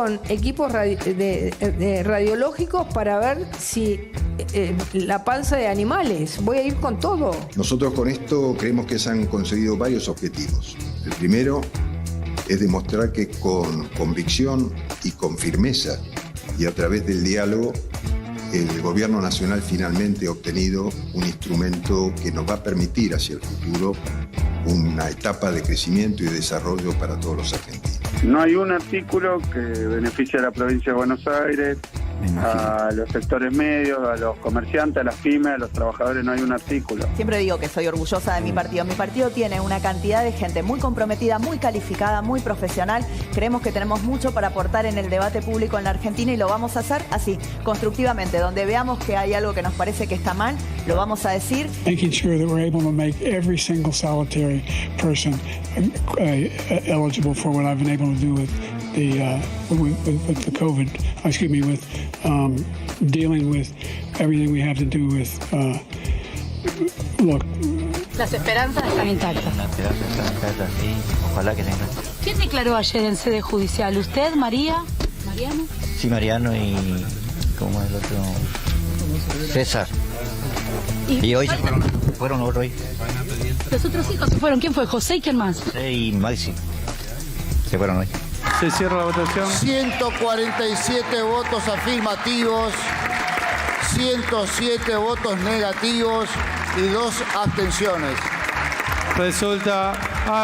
con equipos radiológicos para ver si la panza de animales. Voy a ir con todo. Nosotros con esto creemos que se han conseguido varios objetivos. El primero es demostrar que con convicción y con firmeza y a través del diálogo, el Gobierno Nacional finalmente ha obtenido un instrumento que nos va a permitir hacia el futuro una etapa de crecimiento y desarrollo para todos los argentinos. No hay un artículo que beneficie a la provincia de Buenos Aires, a los sectores medios, a los comerciantes, a las pymes, a los trabajadores, no hay un artículo. Siempre digo que soy orgullosa de mi partido. Mi partido tiene una cantidad de gente muy comprometida, muy calificada, muy profesional. Creemos que tenemos mucho para aportar en el debate público en la Argentina y lo vamos a hacer así, constructivamente. Donde veamos que hay algo que nos parece que está mal, lo vamos a decir. Making sure that we're able to make every single solitary person eligible for what I've been able to do with the COVID, with dealing with everything we have to do with, look. Las esperanzas están intactas. Las esperanzas están intactas, sí. Ojalá que tengan. ¿Quién declaró ayer en sede judicial? ¿Usted, María? ¿Mariano? Sí, Mariano y... ¿cómo es el otro? César. Y hoy se fueron hoy. Los otros hijos se fueron. ¿Quién fue? ¿José y quién más? José y Maxi. Se fueron hoy. Se cierra la votación. 147 votos afirmativos, 107 votos negativos y 2 abstenciones. Resulta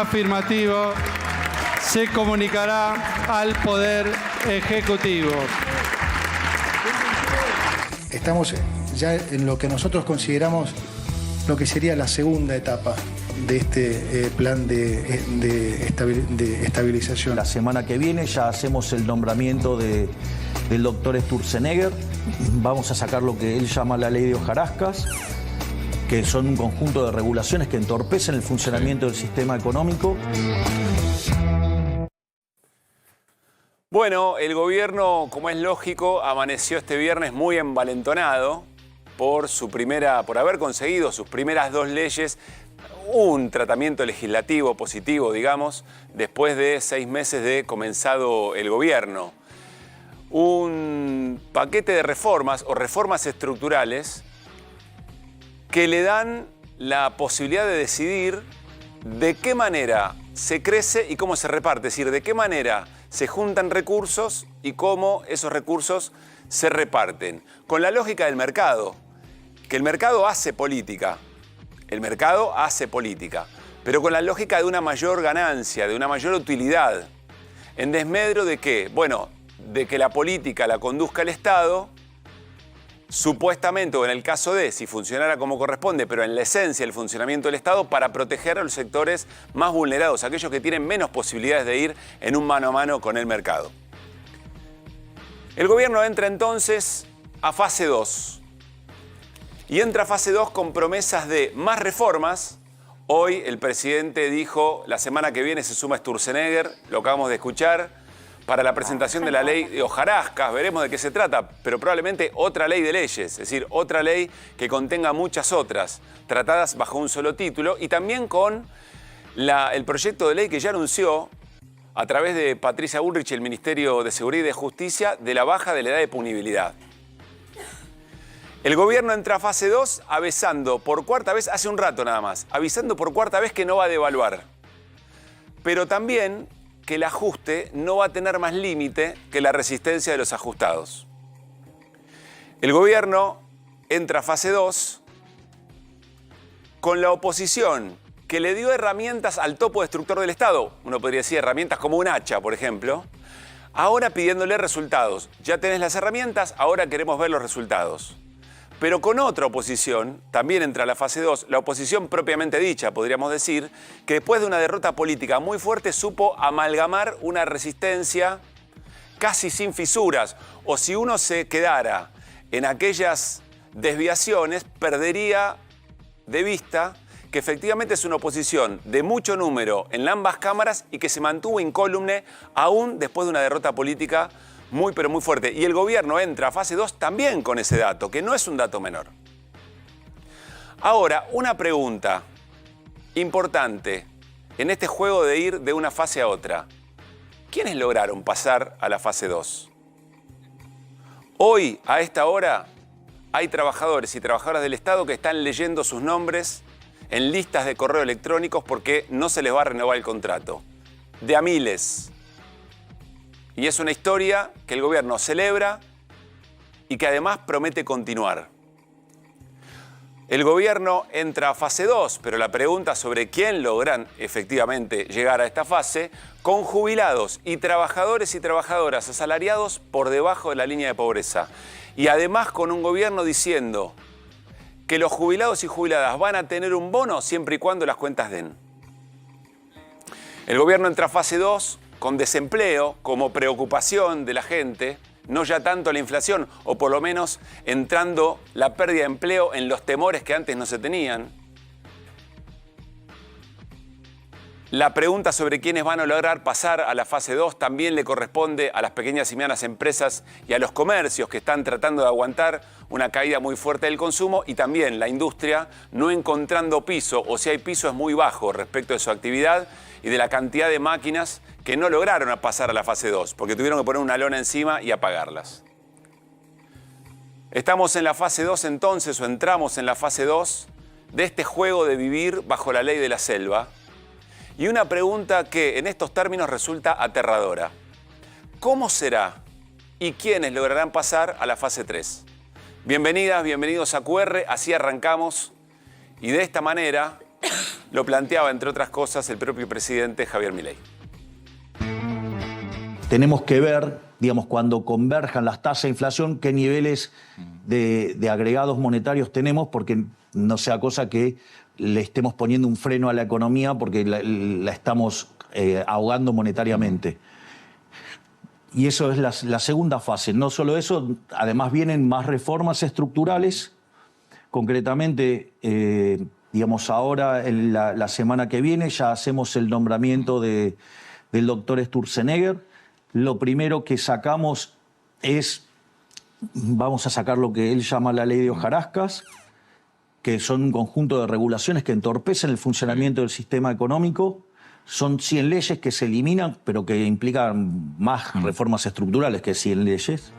afirmativo. Se comunicará al Poder Ejecutivo. Estamos ya en lo que nosotros consideramos lo que sería la segunda etapa de este plan de estabilización. La semana que viene ya hacemos el nombramiento del doctor Sturzenegger. Vamos a sacar lo que él llama la ley de hojarascas, que son un conjunto de regulaciones que entorpecen el funcionamiento del sistema económico. Bueno, el gobierno, como es lógico, amaneció este viernes muy envalentonado por haber conseguido sus primeras 2 leyes, un tratamiento legislativo positivo, digamos, después de 6 meses de comenzado el gobierno. Un paquete de reformas o reformas estructurales que le dan la posibilidad de decidir de qué manera se crece y cómo se reparte, es decir, de qué manera se juntan recursos y cómo esos recursos se reparten. Con la lógica del mercado, que el mercado hace política. El mercado hace política, pero con la lógica de una mayor ganancia, de una mayor utilidad. ¿En desmedro de qué? Bueno, de que la política la conduzca el Estado, supuestamente, o en el caso de, si funcionara como corresponde, pero en la esencia el funcionamiento del Estado, para proteger a los sectores más vulnerados, aquellos que tienen menos posibilidades de ir en un mano a mano con el mercado. El gobierno entra entonces a fase 2. Y entra a fase 2 con promesas de más reformas. Hoy el presidente dijo, la semana que viene se suma Sturzenegger, lo acabamos de escuchar, para la presentación de la ley de hojarascas. Veremos de qué se trata, pero probablemente otra ley de leyes, es decir, otra ley que contenga muchas otras, tratadas bajo un solo título, y también con el proyecto de ley que ya anunció, a través de Patricia Bullrich y el Ministerio de Seguridad y de Justicia, de la baja de la edad de punibilidad. El gobierno entra a fase 2 avisando por cuarta vez, hace un rato nada más, avisando por cuarta vez que no va a devaluar. Pero también que el ajuste no va a tener más límite que la resistencia de los ajustados. El gobierno entra a fase 2 con la oposición que le dio herramientas al topo destructor del Estado. Uno podría decir herramientas como un hacha, por ejemplo. Ahora pidiéndole resultados. Ya tenés las herramientas, ahora queremos ver los resultados. Pero con otra oposición, también entra a la fase 2, la oposición propiamente dicha, podríamos decir, que después de una derrota política muy fuerte supo amalgamar una resistencia casi sin fisuras. O si uno se quedara en aquellas desviaciones, perdería de vista que efectivamente es una oposición de mucho número en ambas cámaras y que se mantuvo incólume aún después de una derrota política muy pero muy fuerte. Y el gobierno entra a fase 2 también con ese dato, que no es un dato menor. Ahora, una pregunta importante en este juego de ir de una fase a otra. ¿quiénes lograron pasar a la fase 2? Hoy, a esta hora, hay trabajadores y trabajadoras del Estado que están leyendo sus nombres en listas de correo electrónicos porque no se les va a renovar el contrato. De a miles. Y es una historia que el gobierno celebra y que además promete continuar. El gobierno entra a fase 2, pero la pregunta sobre quién logran efectivamente llegar a esta fase, con jubilados y trabajadoras asalariados por debajo de la línea de pobreza. Y además con un gobierno diciendo que los jubilados y jubiladas van a tener un bono siempre y cuando las cuentas den. El gobierno entra a fase 2 con desempleo como preocupación de la gente, no ya tanto la inflación, o por lo menos entrando la pérdida de empleo en los temores que antes no se tenían. La pregunta sobre quiénes van a lograr pasar a la fase 2 también le corresponde a las pequeñas y medianas empresas y a los comercios que están tratando de aguantar una caída muy fuerte del consumo, y también la industria no encontrando piso, o si hay piso es muy bajo respecto de su actividad y de la cantidad de máquinas que no lograron pasar a la fase 2 porque tuvieron que poner una lona encima y apagarlas. Estamos en la fase 2 entonces, o entramos en la fase 2 de este juego de vivir bajo la ley de la selva. Y una pregunta que en estos términos resulta aterradora. ¿Cómo será y quiénes lograrán pasar a la fase 3? Bienvenidas, bienvenidos a QR, así arrancamos. Y de esta manera lo planteaba, entre otras cosas, el propio presidente Javier Milei. Tenemos que ver, digamos, cuando converjan las tasas de inflación, qué niveles de agregados monetarios tenemos, porque no sea cosa que le estemos poniendo un freno a la economía porque la estamos ahogando monetariamente. Y eso es la segunda fase. No solo eso, además vienen más reformas estructurales. Concretamente, digamos, ahora, la semana que viene, ya hacemos el nombramiento del doctor Sturzenegger. Lo primero que sacamos vamos a sacar lo que él llama la ley de hojarascas, que son un conjunto de regulaciones que entorpecen el funcionamiento del sistema económico. Son 100 leyes que se eliminan, pero que implican más reformas estructurales que 100 leyes.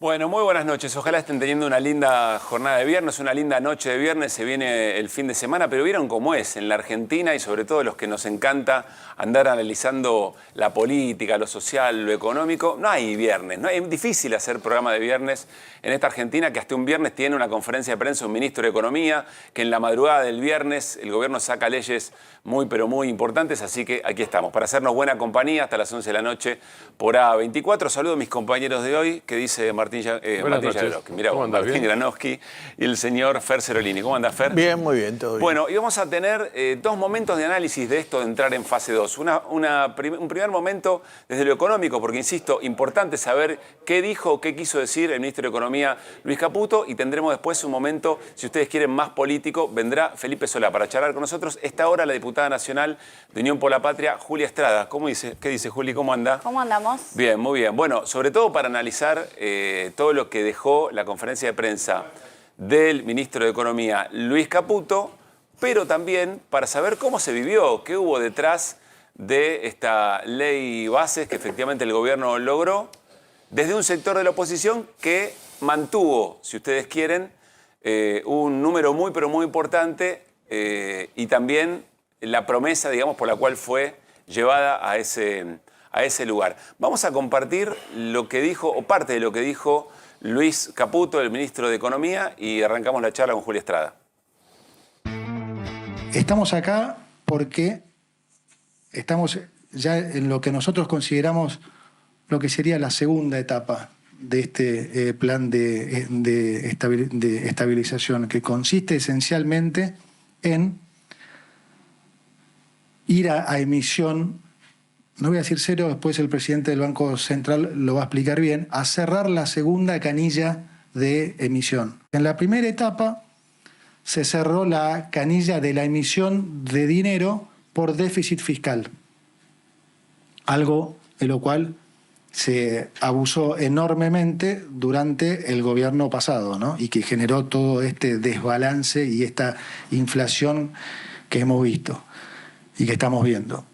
Bueno, muy buenas noches. Ojalá estén teniendo una linda jornada de viernes, una linda noche de viernes. Se viene el fin de semana, pero vieron cómo es en la Argentina, y sobre todo los que nos encanta andar analizando la política, lo social, lo económico. No hay viernes, no es difícil hacer programa de viernes en esta Argentina, que hasta un viernes tiene una conferencia de prensa un ministro de Economía, que en la madrugada del viernes el gobierno saca leyes muy, pero muy importantes. Así que aquí estamos, para hacernos buena compañía hasta las 11 de la noche por A24. Saludo a mis compañeros de hoy, que dice Martín Jagroski. Mirá, Martín Granowski y el señor Fer Cerolini. ¿Cómo andás, Fer? Bien, muy bien, todo bien. Bueno, y vamos a tener dos momentos de análisis de esto de entrar en fase 2. Un primer momento desde lo económico, porque, insisto, importante saber qué dijo o qué quiso decir el ministro de Economía, Luis Caputo, y tendremos después un momento, si ustedes quieren, más político. Vendrá Felipe Solá para charlar con nosotros. Esta hora la diputada nacional de Unión por la Patria, Julia Estrada. ¿Qué dice, Juli? ¿Cómo anda? ¿Cómo andamos? Bien, muy bien. Bueno, sobre todo para analizar todo lo que dejó la conferencia de prensa del ministro de Economía, Luis Caputo, pero también para saber cómo se vivió, qué hubo detrás de esta ley bases que efectivamente el gobierno logró, desde un sector de la oposición que mantuvo, si ustedes quieren, un número muy, pero muy importante, y también la promesa, digamos, por la cual fue llevada a ese lugar. Vamos a compartir lo que dijo, o parte de lo que dijo Luis Caputo, el ministro de Economía, y arrancamos la charla con Julia Estrada. Estamos acá porque estamos ya en lo que nosotros consideramos lo que sería la segunda etapa de este plan de estabilización, que consiste esencialmente en ir a emisión. No voy a decir cero, después el presidente del Banco Central lo va a explicar bien, a cerrar la segunda canilla de emisión. En la primera etapa se cerró la canilla de la emisión de dinero por déficit fiscal, algo de lo cual se abusó enormemente durante el gobierno pasado, ¿no? Y que generó todo este desbalance y esta inflación que hemos visto y que estamos viendo.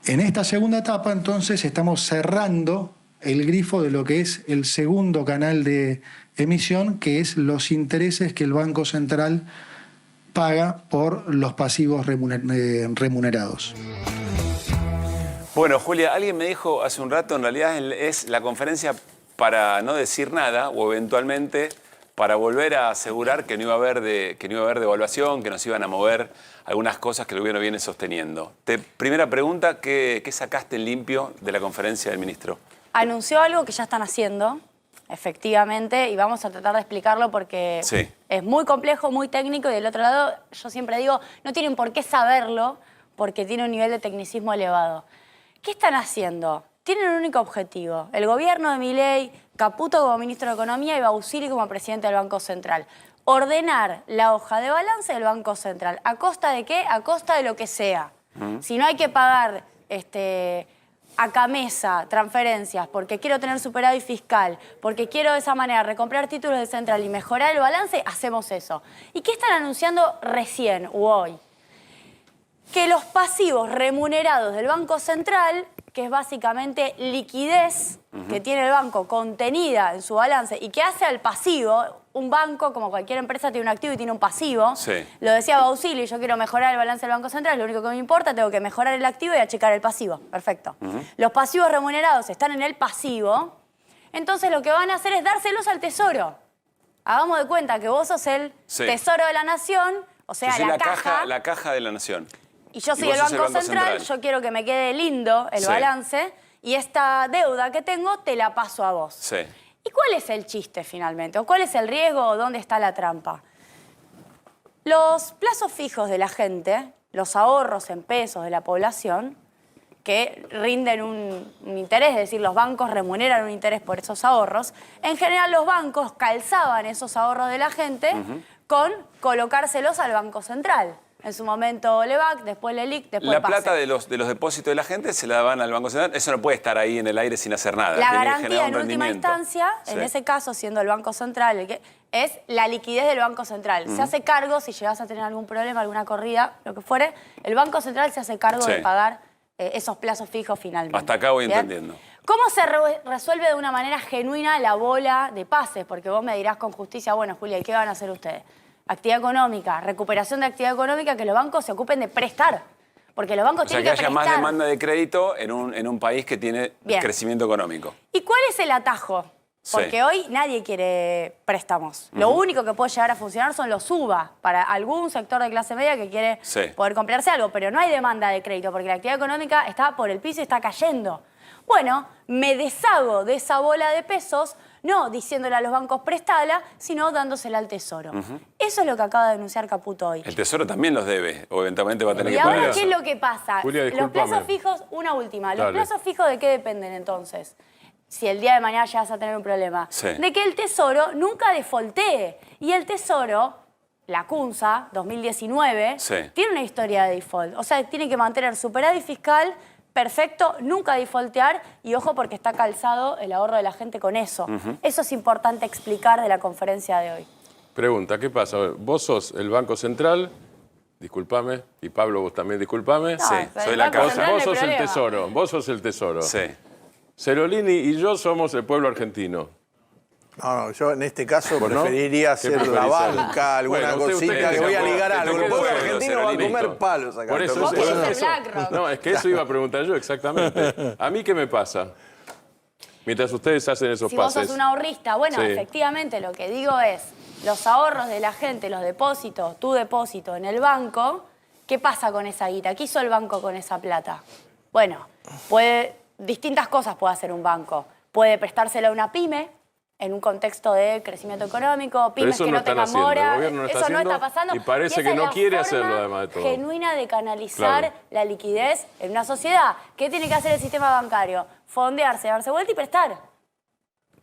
En esta segunda etapa, entonces, estamos cerrando el grifo de lo que es el segundo canal de emisión, que es los intereses que el Banco Central paga por los pasivos remunerados. Bueno, Julia, alguien me dijo hace un rato, en realidad es la conferencia para no decir nada o eventualmente para volver a asegurar que no iba a haber devaluación, que nos iban a mover algunas cosas que el gobierno viene sosteniendo. Primera pregunta, ¿qué sacaste en limpio de la conferencia del ministro? Anunció algo que ya están haciendo, efectivamente, y vamos a tratar de explicarlo porque sí, es muy complejo, muy técnico, y del otro lado, yo siempre digo, no tienen por qué saberlo porque tiene un nivel de tecnicismo elevado. ¿Qué están haciendo? Tienen un único objetivo. El gobierno de Milei, Caputo como ministro de Economía y Bausili como presidente del Banco Central. Ordenar la hoja de balance del Banco Central. ¿A costa de qué? A costa de lo que sea. Si no hay que pagar a camesa transferencias porque quiero tener superávit fiscal, porque quiero de esa manera recomprar títulos del Central y mejorar el balance, hacemos eso. ¿Y qué están anunciando recién o hoy? Que los pasivos remunerados del Banco Central, que es básicamente liquidez que tiene el banco contenida en su balance y que hace al pasivo, un banco, como cualquier empresa, tiene un activo y tiene un pasivo. Sí. Lo decía Bausili, yo quiero mejorar el balance del Banco Central, lo único que me importa, tengo que mejorar el activo y achicar el pasivo. Perfecto. Los pasivos remunerados están en el pasivo, entonces lo que van a hacer es dárselos al Tesoro. Hagamos de cuenta que vos sos el Tesoro de la Nación, o sea, Yo soy la caja de la Nación. Y yo soy el Banco Central, yo quiero que me quede lindo el balance y esta deuda que tengo te la paso a vos. Sí. ¿Y cuál es el chiste finalmente? ¿O cuál es el riesgo o dónde está la trampa? Los plazos fijos de la gente, los ahorros en pesos de la población, que rinden un interés, es decir, los bancos remuneran un interés por esos ahorros, en general los bancos calzaban esos ahorros de la gente con colocárselos al Banco Central. En su momento LEVAC, después LELIC, después La PASE. plata de los depósitos de la gente se la dan al Banco Central. Eso no puede estar ahí en el aire sin hacer nada. La Tiene que garantía generar un en última rendimiento. instancia, en ese caso siendo el Banco Central, es la liquidez del Banco Central. Se hace cargo, si llegas a tener algún problema, alguna corrida, lo que fuere, el Banco Central se hace cargo de pagar esos plazos fijos finalmente. Hasta acá voy ¿bien? entendiendo. ¿Cómo se resuelve de una manera genuina la bola de pases? Porque vos me dirás con justicia, bueno, Julia, ¿y qué van a hacer ustedes? Actividad económica, recuperación de actividad económica, que los bancos se ocupen de prestar. Porque los bancos tienen que prestar. O sea, que haya más demanda de crédito en un país que tiene crecimiento económico. ¿Y cuál es el atajo? Porque hoy nadie quiere préstamos. Lo único que puede llegar a funcionar son los UVA para algún sector de clase media que quiere poder comprarse algo. Pero no hay demanda de crédito porque la actividad económica está por el piso y está cayendo. Bueno, me deshago de esa bola de pesos, no diciéndole a los bancos prestala, sino dándosela al Tesoro. Eso es lo que acaba de denunciar Caputo hoy. El Tesoro también los debe, o eventualmente va a tener Y que ahora, pagar. ¿qué es lo que pasa? Julia, Los discúlpame. plazos fijos, una última, ¿los Dale. plazos fijos de qué dependen entonces? Si el día de mañana llegas a tener un problema. De que el Tesoro nunca defaultee. Y el Tesoro, la CUNSA, 2019, tiene una historia de default. O sea, tiene que mantener superávit fiscal perfecto, nunca defaultear y ojo porque está calzado el ahorro de la gente con eso. Eso es importante explicar de la conferencia de hoy. Pregunta, ¿qué pasa? Vos sos el Banco Central, discúlpame, y Pablo, vos también discúlpame. No, soy la caja. Vos sos el Tesoro, vos sos el Tesoro. Sí. Cerolini y yo somos el pueblo argentino. No, yo en este caso ¿Vos no? preferiría ¿Qué hacer la preferís? banca, alguna Bueno, cosita usted que voy a dice, ligar te algo. El queda pueblo bueno, argentino va a Cerolini. comer palos acá. Por eso, Vos querés el BlackRock. no, es que eso iba a preguntar yo exactamente. ¿A mí qué me pasa? Mientras ustedes hacen esos Si vos pases. sos un ahorrista, bueno, Sí. efectivamente lo que digo es, los ahorros de la gente, los depósitos, tu depósito en el banco, ¿qué pasa con esa guita? ¿Qué hizo el banco con esa plata? Bueno, distintas cosas puede hacer un banco. Puede prestársela a una pyme, en un contexto de crecimiento económico, Pero pymes eso que no no tengan están haciendo, el mora, gobierno no está eso no haciendo, está pasando. y parece esa que no es la quiere forma hacerlo, además de todo. genuina de canalizar Claro. la liquidez en una sociedad. ¿Qué tiene que hacer el sistema bancario? Fondearse, darse vuelta y prestar.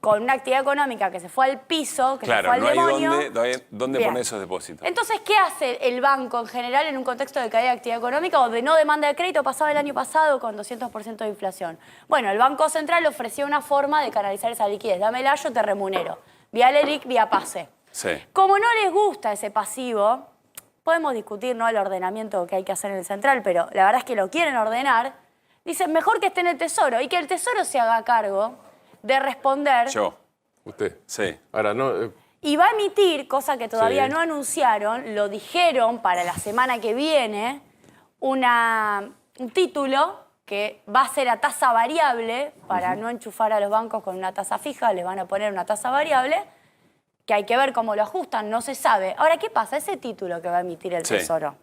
Con una actividad económica que se fue al piso, que se Claro, fue al no hay demonio. dónde Bien. poner esos depósitos. Entonces, ¿qué hace el banco en general en un contexto de caída de actividad económica o de no demanda de crédito? Pasaba el año pasado con 200% de inflación. Bueno, el Banco Central ofreció una forma de canalizar esa liquidez. Dámela, yo te remunero. Vía LELIC, vía PASE. Sí. Como no les gusta ese pasivo, podemos discutir, ¿no?, el ordenamiento que hay que hacer en el Central, pero la verdad es que lo quieren ordenar, Dicen, mejor que esté en el Tesoro y que el Tesoro se haga cargo de responder. Yo. Usted. Sí. Ahora, no... Y va a emitir, cosa que todavía Sí. no anunciaron, lo dijeron para la semana que viene, un título que va a ser a tasa variable, para no enchufar a los bancos con una tasa fija, les van a poner una tasa variable, que hay que ver cómo lo ajustan, no se sabe. Ahora, ¿qué pasa? Ese título que va a emitir el Tesoro.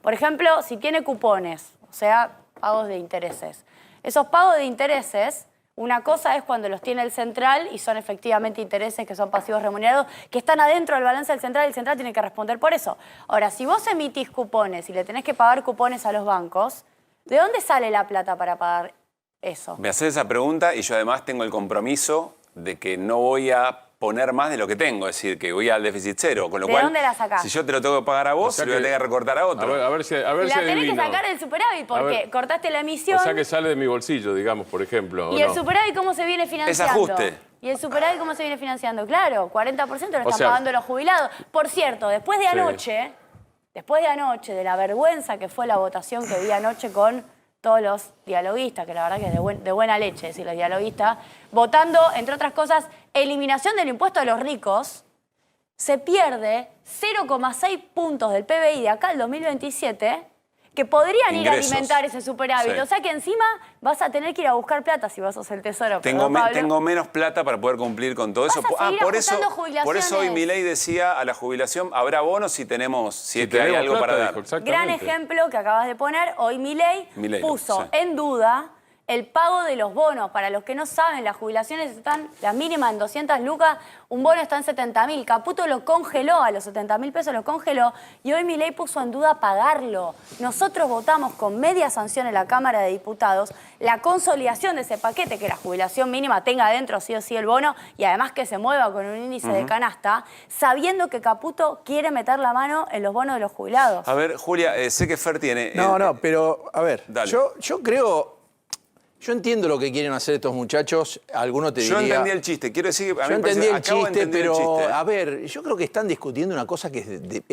Por ejemplo, si tiene cupones, o sea, pagos de intereses. Esos pagos de intereses, una cosa es cuando los tiene el central y son efectivamente intereses que son pasivos remunerados, que están adentro del balance del central y el central tiene que responder por eso. Ahora, si vos emitís cupones y le tenés que pagar cupones a los bancos, ¿de dónde sale la plata para pagar eso? Me haces esa pregunta y yo además tengo el compromiso de que no voy a poner más de lo que tengo, es decir, que voy al déficit cero, con lo ¿De cual, dónde la sacás? si yo te lo tengo que pagar a vos, O sea lo voy a que- tener que recortar a otro. A ver si La tenés que adivino. sacar del superávit porque ver. cortaste la emisión. O sea que sale de mi bolsillo, digamos, por ejemplo. ¿Y ¿o el no? superávit cómo se viene financiando? ajuste. ¿Y el superávit cómo se viene financiando? Claro, 40% lo O están sea- pagando los jubilados. Por cierto, después de Sí. anoche, de la vergüenza que fue la votación que vi anoche con todos los dialoguistas, que la verdad que es de buena leche decir los dialoguistas, votando, entre otras cosas, eliminación del impuesto a los ricos, se pierde 0,6 puntos del PBI de acá al 2027 que podrían ir a Ingresos. alimentar ese superávit. Sí. O sea que encima vas a tener que ir a buscar plata si vos sos el Tesoro. Tengo, ¿no, Pablo? tengo menos plata para poder cumplir con todo eso. Vas a seguir por eso ajustando por eso hoy jubilaciones. Milei decía a la jubilación, habrá bonos si tenemos, si es que hay tenemos algo plata, para dar. dijo, exactamente. Gran ejemplo que acabas de poner, hoy Milei puso sí. en duda el pago de los bonos. Para los que no saben, las jubilaciones están, la mínima en 200 lucas, un bono está en 70.000. Caputo lo congeló, a los 70.000 pesos lo congeló, y hoy Milei puso en duda pagarlo. Nosotros votamos con media sanción en la Cámara de Diputados la consolidación de ese paquete, que la jubilación mínima tenga adentro sí o sí el bono, y además que se mueva con un índice de canasta, sabiendo que Caputo quiere meter la mano en los bonos de los jubilados. A ver, Julia, sé que Fer tiene... No, pero a ver, Dale. yo creo, yo entiendo lo que quieren hacer estos muchachos, algunos te Yo diría... entendí el chiste, quiero decir que a mí Yo me parece- entendí el acabo de chiste, entender el pero chiste. a ver, yo creo que están discutiendo una cosa que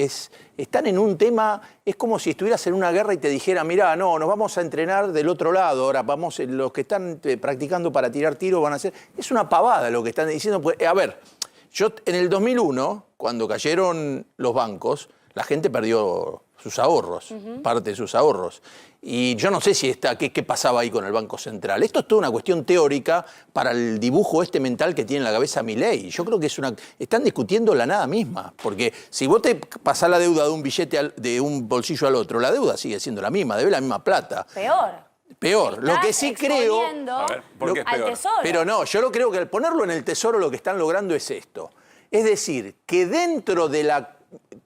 están en un tema, es como si estuvieras en una guerra y te dijera, mirá, no, nos vamos a entrenar del otro lado, ahora vamos, los que están practicando para tirar tiros van a hacer... Es una pavada lo que están diciendo. Pues, a ver, yo en el 2001, cuando cayeron los bancos, la gente perdió sus ahorros, parte de sus ahorros. Y yo no sé si qué pasaba ahí con el Banco Central. Esto es toda una cuestión teórica para el dibujo mental que tiene en la cabeza Milei. Yo creo que están discutiendo la nada misma. Porque si vos te pasás la deuda de un billete, de un bolsillo al otro, la deuda sigue siendo la misma, debe la misma plata. Peor. Lo que sí creo... A ver, ¿por qué es peor? Pero no, yo creo que al ponerlo en el Tesoro lo que están logrando es esto. Es decir, que dentro de la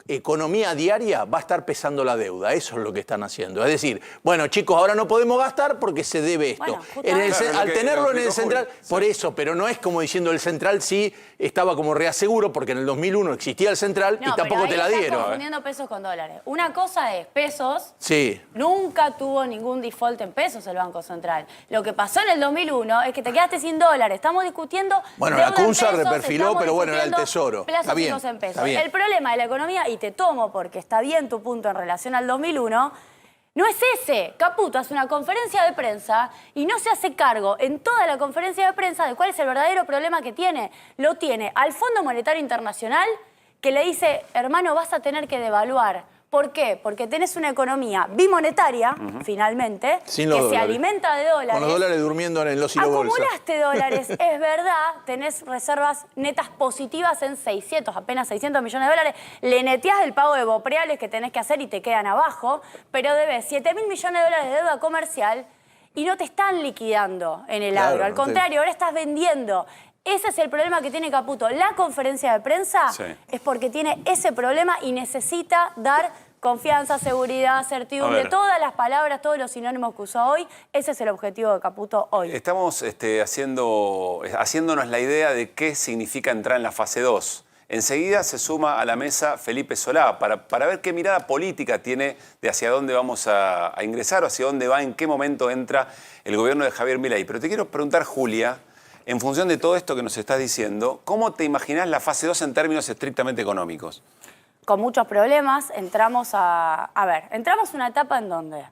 economía diaria va a estar pesando la deuda. Eso es lo que están haciendo. Es decir, bueno, chicos, ahora no podemos gastar porque se debe esto. Bueno, Al tenerlo en el central, por eso, pero no es como diciendo el central sí estaba como reaseguro porque en el 2001 existía el central y tampoco te la Estás dieron. confundiendo pesos con dólares. Una cosa es pesos. Sí. Nunca tuvo ningún default en pesos el Banco Central. Lo que pasó en el 2001 es que te quedaste sin dólares. Estamos discutiendo. Bueno, deuda la en CUNSA pesos, reperfiló, estamos pero bueno, era el discutiendo Tesoro. plazos Está bien, fijos en pesos. está bien. El problema de la economía, y te tomo porque está bien tu punto en relación al 2001, no es ese. Caputo hace una conferencia de prensa y no se hace cargo en toda la conferencia de prensa de cuál es el verdadero problema que tiene. Lo tiene al Fondo Monetario Internacional, que le dice, hermano, vas a tener que devaluar. ¿Por qué? Porque tenés una economía bimonetaria, finalmente, Sin los que se dólares. alimenta de dólares. Con los dólares durmiendo en los hilos bolsa. Acumulaste dólares, es verdad, tenés reservas netas positivas en 600, apenas 600 millones de dólares. Le neteás el pago de bopreales que tenés que hacer y te quedan abajo, pero debes 7.000 millones de dólares de deuda comercial y no te están liquidando en el Claro, agro. Al no te- contrario, ahora estás vendiendo. Ese es el problema que tiene Caputo. La conferencia de prensa es porque tiene ese problema y necesita dar confianza, seguridad, certidumbre, A ver. todas las palabras, todos los sinónimos que usó hoy. Ese es el objetivo de Caputo hoy. Estamos haciéndonos la idea de qué significa entrar en la fase 2. Enseguida se suma a la mesa Felipe Solá para ver qué mirada política tiene de hacia dónde vamos a ingresar o hacia dónde va, en qué momento entra el gobierno de Javier Milei. Pero te quiero preguntar, Julia, en función de todo esto que nos estás diciendo, ¿cómo te imaginás la fase 2 en términos estrictamente económicos? Con muchos problemas, entramos a ver, entramos a una etapa en donde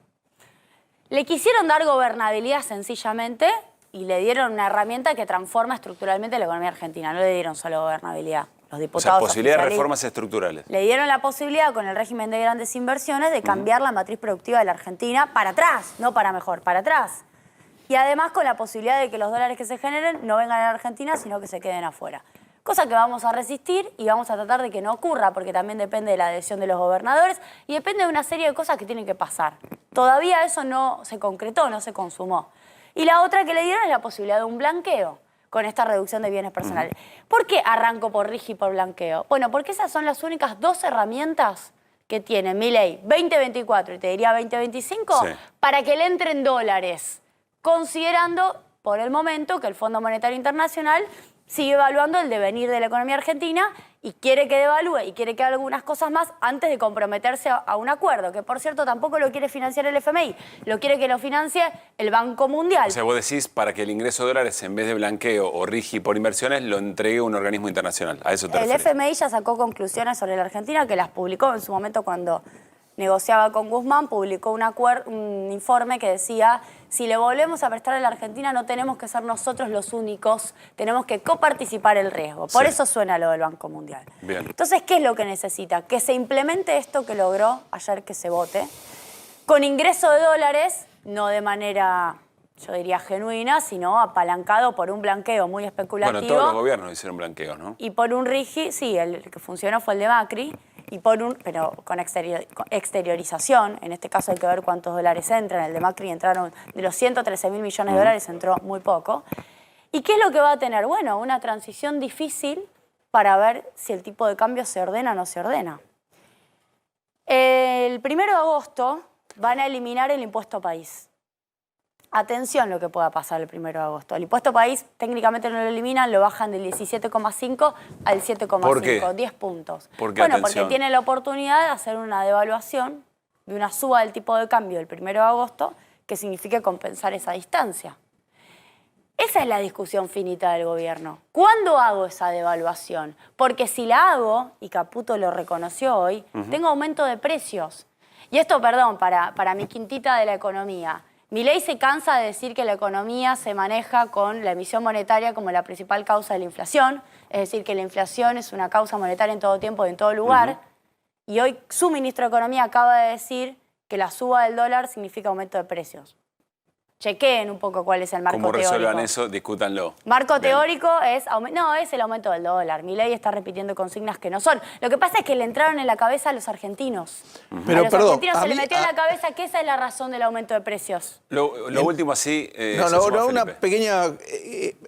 Le quisieron dar gobernabilidad sencillamente y le dieron una herramienta que transforma estructuralmente la economía argentina. No le dieron solo gobernabilidad. Los diputados o sea, posibilidad de reformas estructurales. Le dieron la posibilidad con el régimen de grandes inversiones de cambiar la matriz productiva de la Argentina para atrás, no para mejor, para atrás. Y además con la posibilidad de que los dólares que se generen no vengan a la Argentina, sino que se queden afuera. Cosa que vamos a resistir y vamos a tratar de que no ocurra, porque también depende de la adhesión de los gobernadores y depende de una serie de cosas que tienen que pasar. Todavía eso no se concretó, no se consumó. Y la otra que le dieron es la posibilidad de un blanqueo con esta reducción de bienes personales. ¿Por qué arranco por RIGI y por blanqueo? Bueno, porque esas son las únicas dos herramientas que tiene Milei 2024 y te diría 2025 para que le entren dólares, considerando por el momento que el Fondo Monetario Internacional sigue evaluando el devenir de la economía argentina y quiere que devalúe y quiere que haga algunas cosas más antes de comprometerse a un acuerdo, que por cierto tampoco lo quiere financiar el FMI, lo quiere que lo financie el Banco Mundial. O sea, vos decís para que el ingreso de dólares en vez de blanqueo o RIGI por inversiones lo entregue un organismo internacional. ¿A eso te refieres? El FMI ya sacó conclusiones sobre la Argentina que las publicó en su momento cuando negociaba con Guzmán, publicó un informe que decía: si le volvemos a prestar a la Argentina no tenemos que ser nosotros los únicos, tenemos que coparticipar el riesgo. Por eso suena lo del Banco Mundial. Bien. Entonces, ¿qué es lo que necesita? Que se implemente esto que logró ayer que se vote, con ingreso de dólares, no de manera, yo diría, genuina, sino apalancado por un blanqueo muy especulativo. Bueno, todos los gobiernos hicieron blanqueos, ¿no? Y por un RIGI, sí, el que funcionó fue el de Macri, pero con exteriorización. En este caso hay que ver cuántos dólares entran. El de Macri entraron, de los 113.000 millones de dólares entró muy poco. ¿Y qué es lo que va a tener? Bueno, una transición difícil para ver si el tipo de cambio se ordena o no se ordena. El 1 de agosto van a eliminar el impuesto país. Atención lo que pueda pasar el 1 de agosto. El impuesto país técnicamente no lo eliminan, lo bajan del 17,5 al 7,5. ¿Por qué? 10 puntos. ¿Por qué? Bueno, Atención. porque tiene la oportunidad de hacer una devaluación, de una suba del tipo de cambio el 1 de agosto, que signifique compensar esa distancia. Esa es la discusión finita del gobierno. ¿Cuándo hago esa devaluación? Porque si la hago, y Caputo lo reconoció hoy, tengo aumento de precios. Y esto, perdón, para mi quintita de la economía. Milei se cansa de decir que la economía se maneja con la emisión monetaria como la principal causa de la inflación, es decir, que la inflación es una causa monetaria en todo tiempo y en todo lugar. Y hoy su ministro de Economía acaba de decir que la suba del dólar significa aumento de precios. Chequeen un poco cuál es el marco teórico. ¿Cómo resuelvan eso? Discútanlo. Marco teórico es el aumento del dólar. Milei está repitiendo consignas que no son. Lo que pasa es que le entraron en la cabeza a los argentinos. Pero, a los argentinos se les metió en la cabeza que esa es la razón del aumento de precios. Lo último así... una pequeña...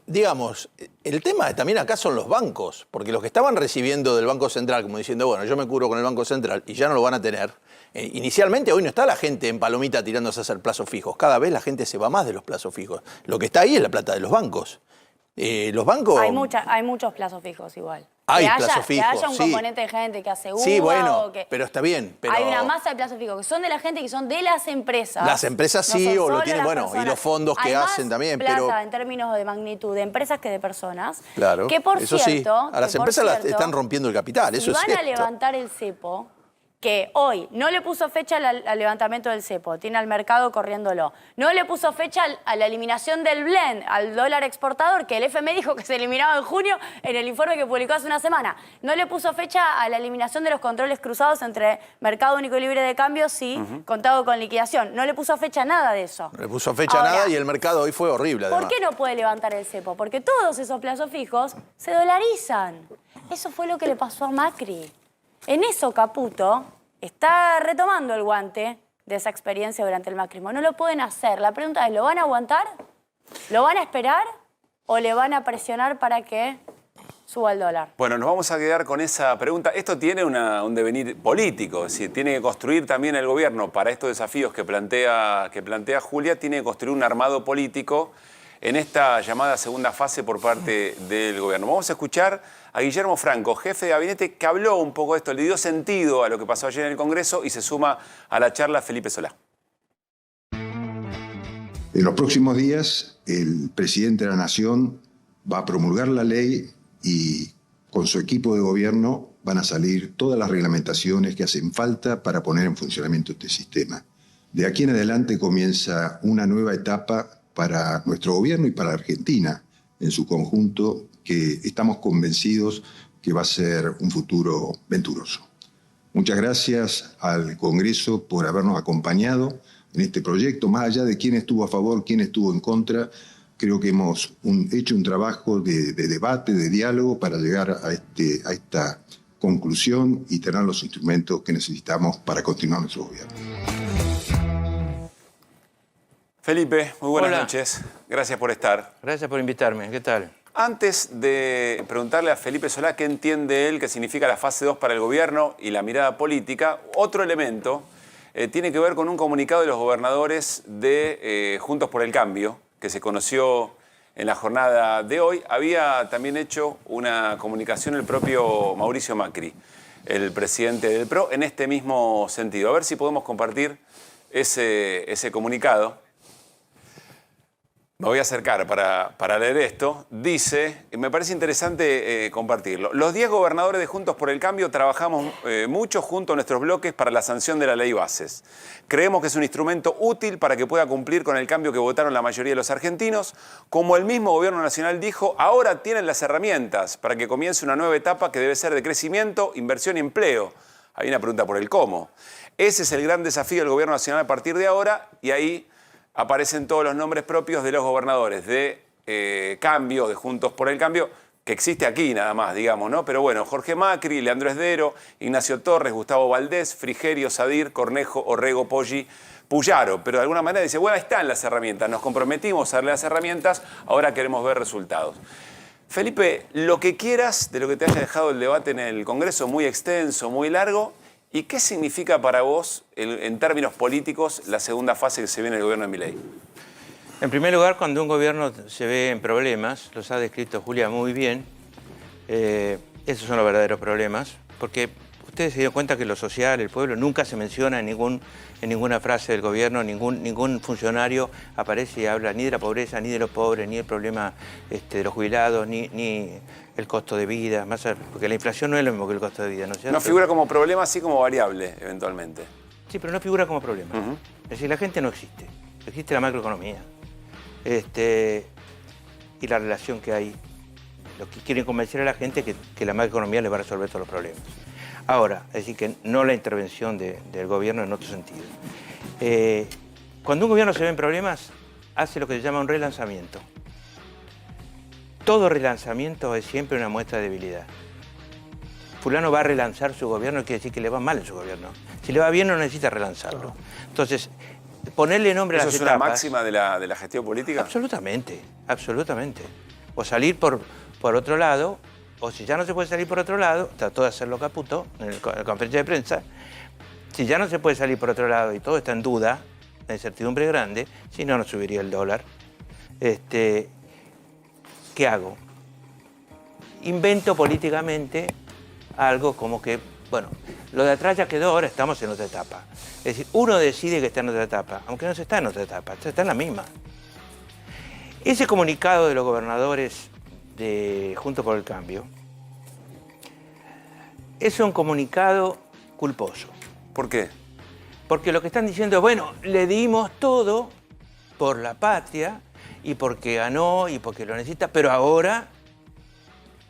digamos, el tema también acá son los bancos, porque los que estaban recibiendo del Banco Central, como diciendo, bueno, yo me cubro con el Banco Central y ya no lo van a tener. Inicialmente hoy no está la gente en palomita tirándose a hacer plazos fijos. Cada vez la gente se va más de los plazos fijos. Lo que está ahí es la plata de los bancos. Los bancos... Hay muchos plazos fijos igual. Hay plazos fijos, que haya un componente de gente que asegura. Sí, bueno, o que pero está bien. Pero hay una masa de plazos fijos que son de la gente, que son de las empresas. Las empresas sí, no o lo tienen, bueno, y los fondos que hacen también. Hay más plata pero en términos de magnitud de empresas que de personas. Claro, que por eso cierto, sí. A las empresas las están rompiendo el capital, eso es van cierto. A levantar el cepo, que hoy no le puso fecha al levantamiento del cepo, tiene al mercado corriéndolo. No le puso fecha a la eliminación del blend, al dólar exportador, que el FMI dijo que se eliminaba en junio en el informe que publicó hace una semana. No le puso fecha a la eliminación de los controles cruzados entre mercado único y libre de cambios y contado con liquidación. No le puso fecha a nada de eso. No le puso fecha a nada y el mercado hoy fue horrible, además. ¿Por qué no puede levantar el cepo? Porque todos esos plazos fijos se dolarizan. Eso fue lo que le pasó a Macri. En eso Caputo está retomando el guante de esa experiencia durante el macrismo. No lo pueden hacer. La pregunta es, ¿lo van a aguantar? ¿Lo van a esperar? ¿O le van a presionar para que suba el dólar? Bueno, nos vamos a quedar con esa pregunta. Esto tiene un devenir político. Es decir, tiene que construir también el gobierno para estos desafíos que plantea Julia, tiene que construir un armado político en esta llamada segunda fase por parte del gobierno. Vamos a escuchar a Guillermo Franco, jefe de gabinete, que habló un poco de esto, le dio sentido a lo que pasó ayer en el Congreso y se suma a la charla Felipe Solá. En los próximos días, el presidente de la Nación va a promulgar la ley y con su equipo de gobierno van a salir todas las reglamentaciones que hacen falta para poner en funcionamiento este sistema. De aquí en adelante comienza una nueva etapa para nuestro gobierno y para Argentina en su conjunto, que estamos convencidos que va a ser un futuro venturoso. Muchas gracias al Congreso por habernos acompañado en este proyecto. Más allá de quién estuvo a favor, quién estuvo en contra, creo que hemos hecho un trabajo de debate, de diálogo para llegar a esta conclusión y tener los instrumentos que necesitamos para continuar nuestro gobierno. Felipe, muy buenas Hola. noches. Gracias por estar. Gracias por invitarme. ¿Qué tal? Antes de preguntarle a Felipe Solá qué entiende él que significa la fase 2 para el gobierno y la mirada política, otro elemento tiene que ver con un comunicado de los gobernadores de Juntos por el Cambio, que se conoció en la jornada de hoy. Había también hecho una comunicación el propio Mauricio Macri, el presidente del PRO, en este mismo sentido. A ver si podemos compartir ese comunicado. Me voy a acercar para leer esto. Dice, y me parece interesante compartirlo, los 10 gobernadores de Juntos por el Cambio trabajamos mucho junto a nuestros bloques para la sanción de la ley Bases. Creemos que es un instrumento útil para que pueda cumplir con el cambio que votaron la mayoría de los argentinos. Como el mismo gobierno nacional dijo, ahora tienen las herramientas para que comience una nueva etapa que debe ser de crecimiento, inversión y empleo. Hay una pregunta por el cómo. Ese es el gran desafío del gobierno nacional a partir de ahora, y ahí aparecen todos los nombres propios de los gobernadores de Cambio, de Juntos por el Cambio, que existe aquí nada más, digamos, ¿no? Pero bueno, Jorge Macri, Leandro Esdero, Ignacio Torres, Gustavo Valdés, Frigerio, Sadir, Cornejo, Orrego, Poggi, Puyaro. Pero de alguna manera dice, bueno, ahí están las herramientas, nos comprometimos a darle las herramientas, ahora queremos ver resultados. Felipe, lo que quieras de lo que te haya dejado el debate en el Congreso, muy extenso, muy largo, ¿y qué significa para vos, en términos políticos, la segunda fase que se viene del gobierno de Milei? En primer lugar, cuando un gobierno se ve en problemas, los ha descrito Julia muy bien, esos son los verdaderos problemas, porque ustedes se dieron cuenta que lo social, el pueblo, nunca se menciona en ninguna frase del gobierno, ningún funcionario aparece y habla ni de la pobreza, ni de los pobres, ni del problema de los jubilados, ni el costo de vida, más porque la inflación no es lo mismo que el costo de vida, ¿no es cierto? No figura como problema, así como variable, eventualmente. Sí, pero no figura como problema. Es decir, la gente no existe. Existe la macroeconomía. Y la relación que hay. Los que quieren convencer a la gente que la macroeconomía les va a resolver todos los problemas. Ahora, es decir, que no la intervención del gobierno en otro sentido. Cuando un gobierno se ve en problemas, hace lo que se llama un relanzamiento. Todo relanzamiento es siempre una muestra de debilidad. Fulano va a relanzar su gobierno, quiere decir que le va mal en su gobierno. Si le va bien, no necesita relanzarlo. Entonces, ponerle nombre a las etapas... ¿Eso es una máxima de la gestión política? Absolutamente, absolutamente. O salir por otro lado, o si ya no se puede salir por otro lado, trató de hacerlo Caputo en la conferencia de prensa, si ya no se puede salir por otro lado y todo está en duda, la incertidumbre es grande, si no, no subiría el dólar. ¿Qué hago? Invento políticamente algo como que, bueno, lo de atrás ya quedó, ahora estamos en otra etapa. Es decir, uno decide que está en otra etapa, aunque no se está en otra etapa, se está en la misma. Ese comunicado de los gobernadores de Juntos por el Cambio es un comunicado culposo. ¿Por qué? Porque lo que están diciendo es, bueno, le dimos todo por la patria y porque ganó y porque lo necesita, pero ahora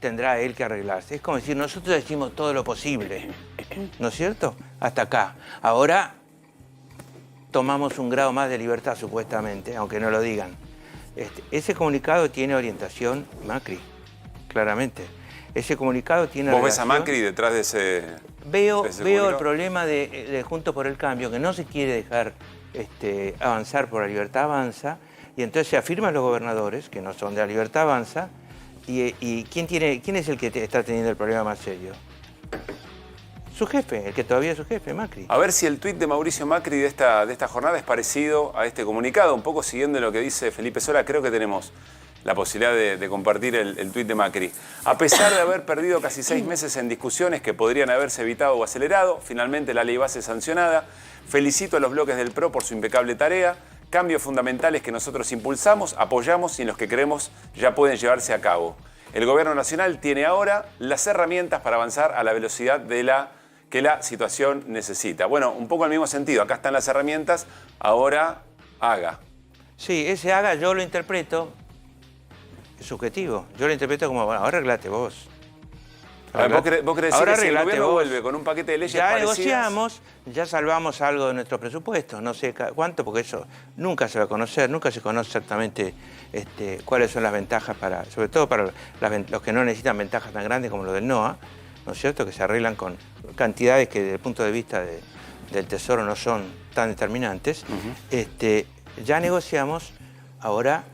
tendrá él que arreglarse. Es como decir, nosotros decimos todo lo posible, ¿no es cierto? Hasta acá. Ahora tomamos un grado más de libertad, supuestamente, aunque no lo digan. Ese comunicado tiene orientación Macri, claramente. Ese comunicado tiene ¿Vos ves a Macri detrás de ese Veo el problema de Juntos por el Cambio, que no se quiere dejar avanzar por la Libertad Avanza, y entonces se afirman los gobernadores, que no son de la Libertad Avanza, y ¿quién es el que está teniendo el problema más serio? Su jefe, el que todavía es su jefe, Macri. A ver si el tuit de Mauricio Macri de esta jornada es parecido a este comunicado, un poco siguiendo lo que dice Felipe Solá. Creo que tenemos la posibilidad de compartir el tuit de Macri. A pesar de haber perdido casi 6 meses en discusiones que podrían haberse evitado o acelerado, finalmente la ley base sancionada. Felicito a los bloques del PRO por su impecable tarea. Cambios fundamentales que nosotros impulsamos, apoyamos y en los que creemos ya pueden llevarse a cabo. El Gobierno Nacional tiene ahora las herramientas para avanzar a la velocidad de la que la situación necesita. Bueno, un poco en el mismo sentido, acá están las herramientas, ahora haga. Sí, ese haga yo lo interpreto, es subjetivo, yo lo interpreto como, bueno, ahora arreglate vos. A ver, ¿vos crees que si el gobierno vos. vuelve con un paquete de leyes ya parecidas? negociamos, ya salvamos algo de nuestro presupuesto, no sé cuánto, porque eso nunca se va a conocer, nunca se conoce exactamente cuáles son las ventajas, sobre todo para los que no necesitan ventajas tan grandes como lo del NOA, ¿no es cierto?, que se arreglan con cantidades que desde el punto de vista del Tesoro no son tan determinantes. Ya negociamos, ahora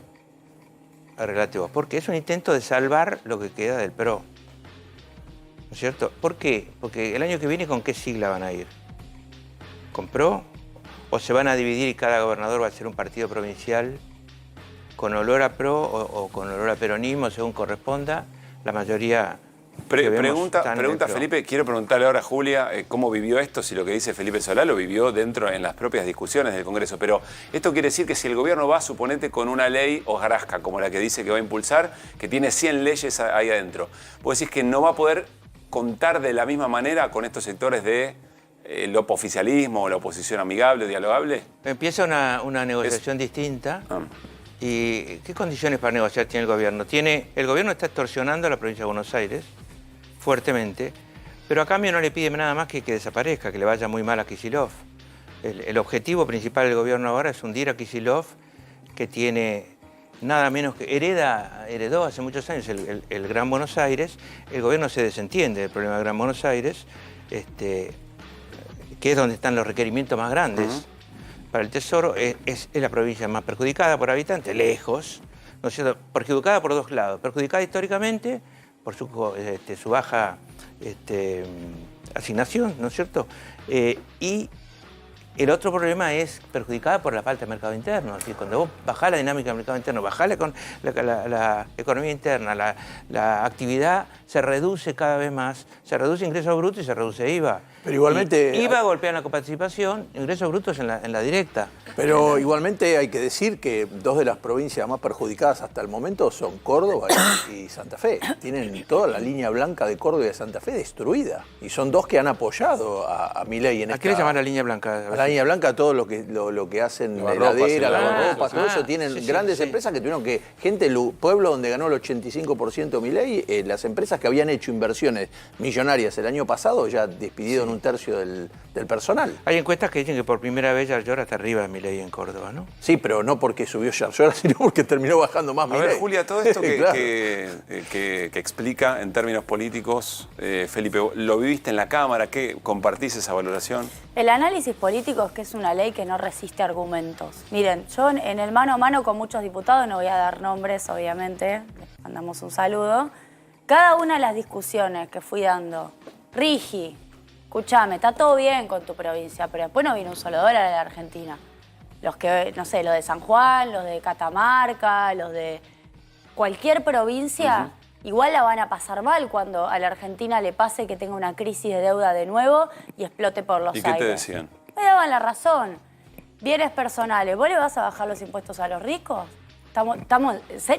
arreglate vos, porque es un intento de salvar lo que queda del PRO. ¿No es cierto? ¿Por qué? Porque el año que viene, ¿con qué sigla van a ir? ¿Con PRO? ¿O se van a dividir y cada gobernador va a ser un partido provincial con olor a PRO o con olor a peronismo, según corresponda? La mayoría... Pregunta Felipe, quiero preguntarle ahora a Julia cómo vivió esto, si lo que dice Felipe Solá lo vivió dentro en las propias discusiones del Congreso. Pero esto quiere decir que si el gobierno va, suponete, con una ley hojarasca, como la que dice que va a impulsar, que tiene 100 leyes ahí adentro, ¿vos decís que no va a poder contar de la misma manera con estos sectores de el oficialismo o la oposición amigable, dialogable? Empieza una negociación distinta. ¿Y qué condiciones para negociar tiene el gobierno? El gobierno está extorsionando a la provincia de Buenos Aires fuertemente, pero a cambio no le pide nada más que desaparezca, que le vaya muy mal a Kicillof. El objetivo principal del gobierno ahora es hundir a Kicillof, que tiene nada menos que heredó hace muchos años el Gran Buenos Aires. El gobierno se desentiende del problema del Gran Buenos Aires, que es donde están los requerimientos más grandes. Para el Tesoro es la provincia más perjudicada por habitante, lejos, ¿no es cierto? Perjudicada por dos lados. Perjudicada históricamente por su baja asignación, ¿no es cierto? Y el otro problema es perjudicada por la falta de mercado interno. Es decir, cuando vos bajás la dinámica del mercado interno, bajás la economía interna, la actividad se reduce cada vez más, se reduce ingresos brutos y se reduce IVA. Pero igualmente... IVA golpea la coparticipación, ingresos brutos en la directa. Pero igualmente hay que decir que dos de las provincias más perjudicadas hasta el momento son Córdoba y Santa Fe. Tienen toda la línea blanca de Córdoba y de Santa Fe destruida. Y son dos que han apoyado a Milei en esta... ¿A qué le llaman la línea blanca? A la línea blanca, todo lo que hacen, la heladera, lavarropas, todo eso. Tienen grandes empresas que tuvieron que... Gente del pueblo donde ganó el 85% Milei, las empresas que habían hecho inversiones millonarias el año pasado ya despidieron un tercio del personal. Hay encuestas que dicen que por primera vez Yarlora está arriba de Milei en Córdoba, ¿no? Sí, pero no porque subió Yarlora, sino porque terminó bajando más Milei. A ver, Julia, todo esto Claro. que explica en términos políticos, Felipe, ¿lo viviste en la Cámara? ¿Qué compartís esa valoración? El análisis político es que es una ley que no resiste argumentos. Miren, yo en el mano a mano con muchos diputados, no voy a dar nombres, obviamente, les mandamos un saludo. Cada una de las discusiones que fui dando, Rigi, escúchame, está todo bien con tu provincia, pero después no viene un solo dólar a la Argentina. Los que, no sé, los de San Juan, los de Catamarca, los de cualquier provincia, igual la van a pasar mal cuando a la Argentina le pase que tenga una crisis de deuda de nuevo y explote por los aires. ¿Y qué te decían? Me daban la razón. Bienes personales, ¿vos le vas a bajar los impuestos a los ricos?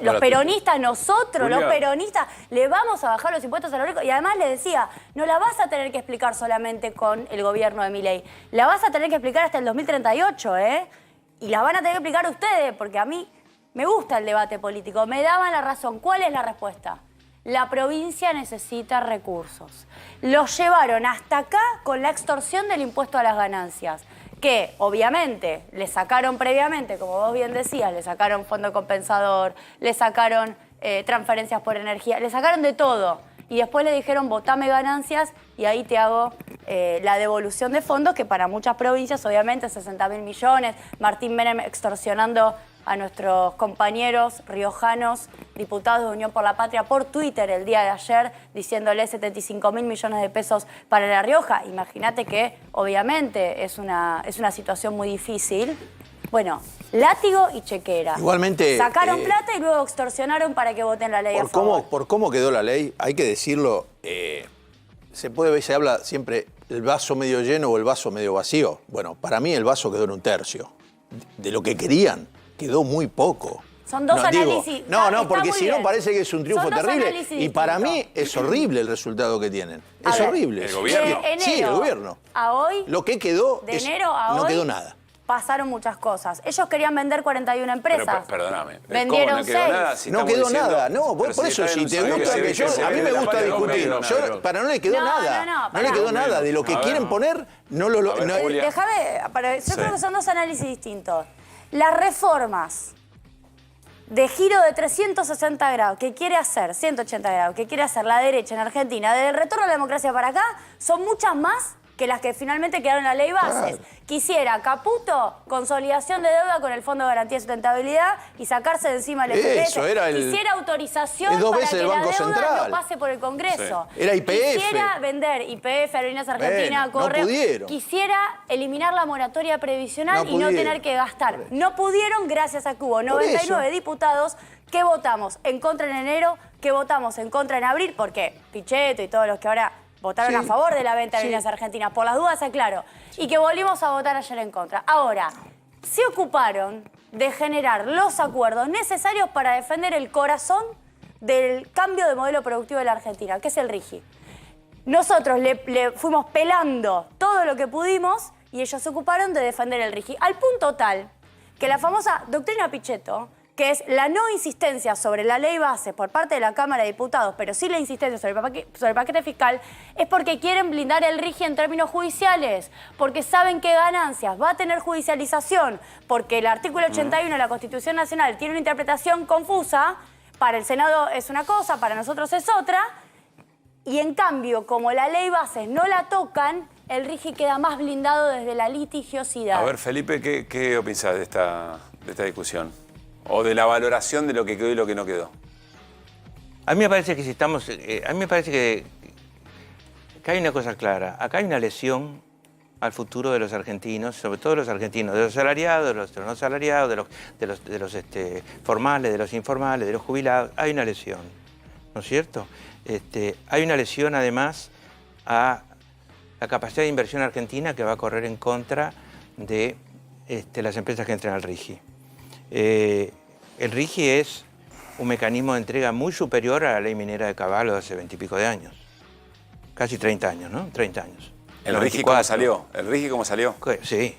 Los peronistas, nosotros, Julia, los peronistas, le vamos a bajar los impuestos a los ricos. Y además le decía, no la vas a tener que explicar solamente con el gobierno de Milei. La vas a tener que explicar hasta el 2038, ¿eh? Y la van a tener que explicar ustedes, porque a mí me gusta el debate político. Me daban la razón. ¿Cuál es la respuesta? La provincia necesita recursos. Los llevaron hasta acá con la extorsión del impuesto a las ganancias, que obviamente le sacaron previamente, como vos bien decías, le sacaron fondo compensador, le sacaron transferencias por energía, le sacaron de todo. Y después le dijeron, votame ganancias y ahí te hago la devolución de fondos, que para muchas provincias, obviamente, 60.000 millones. Martín Menem extorsionando a nuestros compañeros riojanos, diputados de Unión por la Patria, por Twitter el día de ayer, diciéndole 75.000 millones de pesos para La Rioja. Imagínate que, obviamente, es una situación muy difícil. Bueno, látigo y chequera. Igualmente... Sacaron plata y luego extorsionaron para que voten la ley a favor. Por cómo quedó la ley, hay que decirlo, se habla siempre el vaso medio lleno o el vaso medio vacío. Bueno, para mí el vaso quedó en un tercio. De lo que querían, quedó muy poco. Son dos análisis. No, porque si no parece que es un triunfo terrible. Y para mí es horrible el resultado que tienen. Es horrible. ¿El gobierno? Sí, el gobierno. A hoy. Lo que quedó de enero a no hoy, quedó nada. Pasaron muchas cosas. Ellos querían vender 41 empresas. Pero, perdóname. Vendieron ¿Cómo no quedó 6. nada? Si No estamos quedó diciendo- nada. No, por pero eso, si te está en un gusta saber que yo. se A mí vende me la gusta patria discutir. completa, Yo, pero- para no le quedó nada. No le quedó nada. De lo que quieren poner, no lo. A ver, no- Julia. Déjame. Yo creo que son dos análisis distintos. Las reformas de giro de 360 grados que quiere hacer, 180 grados, que quiere hacer la derecha en Argentina, desde el retorno a la democracia para acá, son muchas más que las que finalmente quedaron en la ley bases. Claro. Quisiera, Caputo, consolidación de deuda con el Fondo de Garantía de Sustentabilidad y sacarse de encima el FMI. Eso, era el- Quisiera autorización es dos para veces que el la Banco deuda Central. no pase por el Congreso. Sí. Era YPF. Quisiera vender YPF, Aerolíneas Argentina, Bueno, no Correo. pudieron. Quisiera eliminar la moratoria previsional No y no pudieron. tener que gastar. No pudieron gracias a que hubo 99 diputados que votamos en contra en enero, que votamos en contra en abril, porque Pichetto y todos los que ahora votaron a favor de la venta de Aerolíneas Argentinas, por las dudas, aclaro, y que volvimos a votar ayer en contra. Ahora, se ocuparon de generar los acuerdos necesarios para defender el corazón del cambio de modelo productivo de la Argentina, que es el RIGI. Nosotros le fuimos pelando todo lo que pudimos y ellos se ocuparon de defender el RIGI, al punto tal que la famosa doctrina Pichetto, que es la no insistencia sobre la ley base por parte de la Cámara de Diputados, pero sí la insistencia sobre el paquete fiscal, es porque quieren blindar el RIGI en términos judiciales, porque saben que ganancias va a tener judicialización, porque el artículo 81 de la Constitución Nacional tiene una interpretación confusa, para el Senado es una cosa, para nosotros es otra, y en cambio, como la ley base no la tocan, el RIGI queda más blindado desde la litigiosidad. A ver, Felipe, ¿qué opinas de esta discusión? O de la valoración de lo que quedó y lo que no quedó. A mí me parece que si estamos... a mí me parece que hay una cosa clara. Acá hay una lesión al futuro de los argentinos, sobre todo de los argentinos, de los salariados, de los no salariados, de los formales, de los informales, de los jubilados. Hay una lesión, ¿no es cierto? Hay una lesión además a la capacidad de inversión argentina que va a correr en contra de las empresas que entran al RIGI. El RIGI es un mecanismo de entrega muy superior a la ley minera de Caballo de hace 20 y pico de años. Casi 30 años, ¿no? 30 años. ¿El RIGI cómo salió? ¿El RIGI cómo salió? Sí.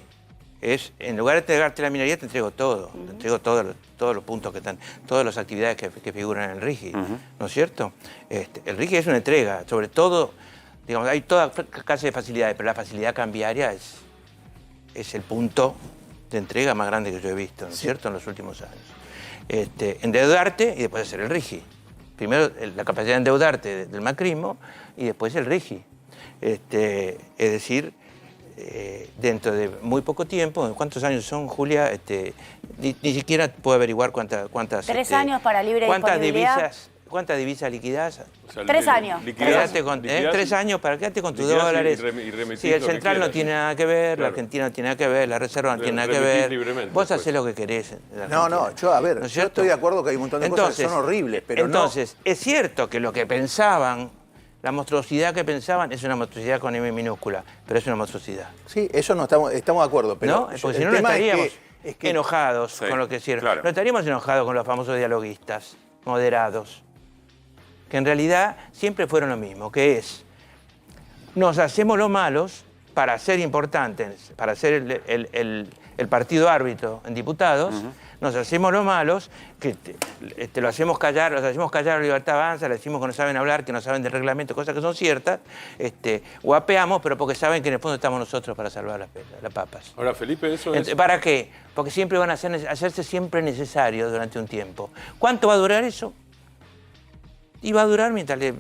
En lugar de entregarte la minería, te entrego todo. Te entrego todos los puntos que están, todas las actividades que figuran en el RIGI, ¿no es cierto? El RIGI es una entrega, sobre todo, digamos, hay toda clase de facilidades, pero la facilidad cambiaria es el punto de entrega más grande que yo he visto, ¿no es cierto?, en los últimos años. Endeudarte y después hacer el RIGI. Primero la capacidad de endeudarte del macrismo y después el RIGI. Es decir, dentro de muy poco tiempo, ¿cuántos años son, Julia? Ni siquiera puedo averiguar cuántas 3 años para libre disponibilidad. ¿Cuántas divisas liquidadas? O sea, 3 años. Quédate con 3 años para quedarte con tus dólares. Sí, el central no tiene nada que ver, la Argentina no tiene nada que ver, la reserva no tiene nada que ver. Vos hacés lo que querés. No, yo estoy de acuerdo que hay un montón de cosas que son horribles, pero entonces, es cierto que lo que pensaban, la monstruosidad que pensaban, es una monstruosidad con M minúscula, pero es una monstruosidad. Sí, eso no estamos de acuerdo, pero ¿no? Porque si no, no estaríamos enojados con lo que hicieron. Claro. No estaríamos enojados con los famosos dialoguistas, moderados, que en realidad siempre fueron lo mismo, que es, nos hacemos los malos para ser importantes, para ser el partido árbitro en diputados, nos hacemos los malos, que lo hacemos callar, los hacemos callar a Libertad Avanza, le decimos que no saben hablar, que no saben del reglamento, cosas que son ciertas, guapeamos, pero porque saben que en el fondo estamos nosotros para salvar las papas. Ahora, Felipe, eso es... ¿Para qué? Porque siempre van a hacerse siempre necesarios durante un tiempo. ¿Cuánto va a durar eso? Y va a durar mientras le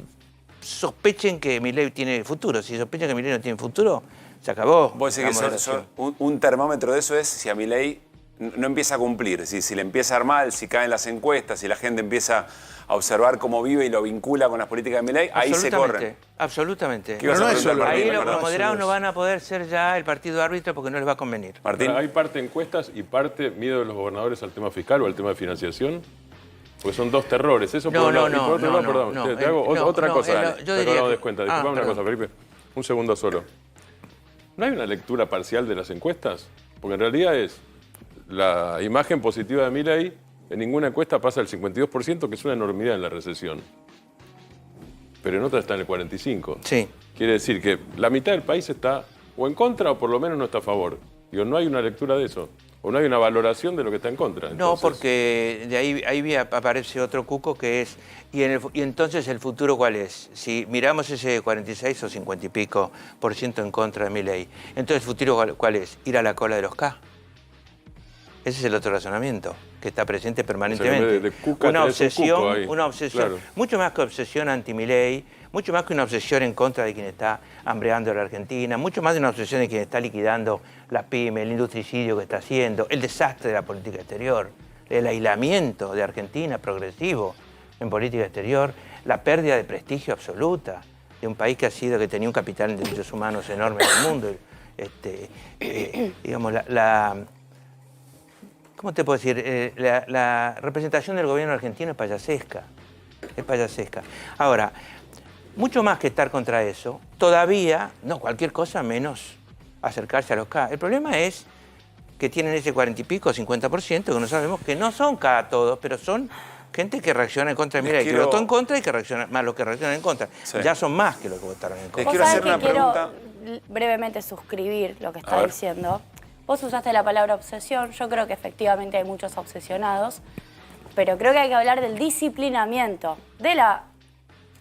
sospechen que Milei tiene futuro. Si sospechan que Milei no tiene futuro, se acabó. Vos decís que un termómetro de eso es si a Milei no empieza a cumplir, si le empieza a ir mal, si caen las encuestas, si la gente empieza a observar cómo vive y lo vincula con las políticas de Milei, ahí se corren. Absolutamente. ¿Qué ibas a preguntar, Martín? Ahí los moderados no van a poder ser ya el partido árbitro porque no les va a convenir. Martín. ¿Hay parte encuestas y parte miedo de los gobernadores al tema fiscal o al tema de financiación? Porque son dos terrores. Eso por un lado. Y por otro lado, perdón, te hago otra cosa. Yo diría que... cuenta. Disculpame una cosa, Felipe. Un segundo solo. ¿No hay una lectura parcial de las encuestas? Porque en realidad es la imagen positiva de Milei En ninguna encuesta pasa el 52%, que es una enormidad en la recesión. Pero en otras está en el 45%. Sí. Quiere decir que la mitad del país está o en contra o por lo menos no está a favor. Digo, no hay una lectura de eso. O no hay una valoración de lo que está en contra. Entonces, no, porque de ahí aparece otro cuco que es, y entonces el futuro ¿cuál es? Si miramos ese 46 o 50 y pico % en contra de Milei, entonces el futuro ¿cuál es? Ir a la cola de los K. Ese es el otro razonamiento que está presente permanentemente. O sea, de Cuca una obsesión, claro. Mucho más que obsesión anti-Milei, mucho más que una obsesión en contra de quien está hambreando a la Argentina, mucho más de una obsesión de quien está liquidando la pyme, el industricidio que está haciendo, el desastre de la política exterior, el aislamiento de Argentina progresivo en política exterior, la pérdida de prestigio absoluta de un país que tenía un capital en derechos humanos enorme en el mundo. Digamos, ¿cómo te puedo decir? La representación del gobierno argentino es payasesca. Es payasesca. Ahora, mucho más que estar contra eso, todavía, no cualquier cosa menos acercarse a los K. El problema es que tienen ese 40 y pico, 50%, que no sabemos que no son K todos, pero son gente que reacciona en contra de Milei, que votó en contra y que reacciona más los que reaccionan en contra. Sí. Ya son más que los que votaron en contra. Quiero hacer una pregunta. Quiero brevemente suscribir lo que está diciendo. Vos usaste la palabra obsesión, yo creo que efectivamente hay muchos obsesionados, pero creo que hay que hablar del disciplinamiento de la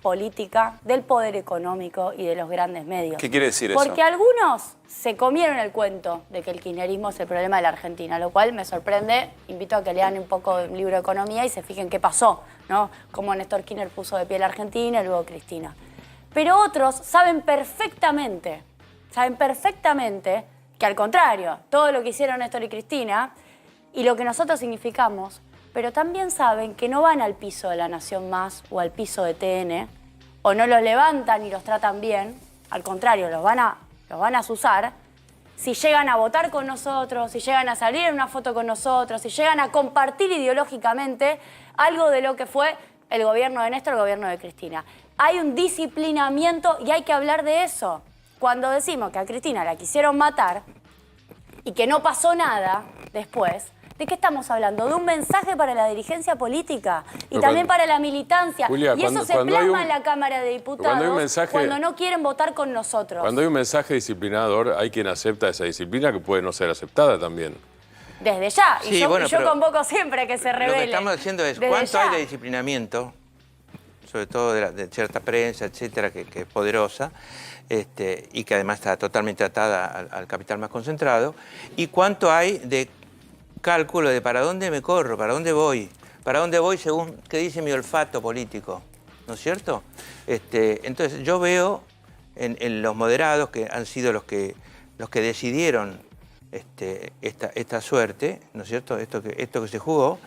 política, del poder económico y de los grandes medios. ¿Qué quiere decir eso? Porque algunos se comieron el cuento de que el kirchnerismo es el problema de la Argentina, lo cual me sorprende. Invito a que lean un poco el libro de Economía y se fijen qué pasó, ¿no? Cómo Néstor Kirchner puso de pie a la Argentina y luego Cristina. Pero otros saben perfectamente que al contrario, todo lo que hicieron Néstor y Cristina y lo que nosotros significamos, pero también saben que no van al piso de La Nación Más o al piso de TN, o no los levantan y los tratan bien, al contrario, los van a azuzar, si llegan a votar con nosotros, si llegan a salir en una foto con nosotros, si llegan a compartir ideológicamente algo de lo que fue el gobierno de Néstor, el gobierno de Cristina. Hay un disciplinamiento y hay que hablar de eso. Cuando decimos que a Cristina la quisieron matar y que no pasó nada después, ¿de qué estamos hablando? De un mensaje para la dirigencia política y también para la militancia. Julia, y eso se plasma en la Cámara de Diputados cuando no quieren votar con nosotros. Cuando hay un mensaje disciplinador, hay quien acepta esa disciplina que puede no ser aceptada también. Desde ya. Sí, y yo convoco siempre a que se revele. Lo que estamos diciendo es cuánto hay de disciplinamiento, sobre todo de cierta prensa, etcétera, que es poderosa, y que además está totalmente atada al capital más concentrado, y cuánto hay de cálculo de para dónde me corro, para dónde voy según qué dice mi olfato político, ¿no es cierto? Entonces yo veo en los moderados, que han sido los que decidieron esta suerte, ¿no es cierto? Esto que se jugó,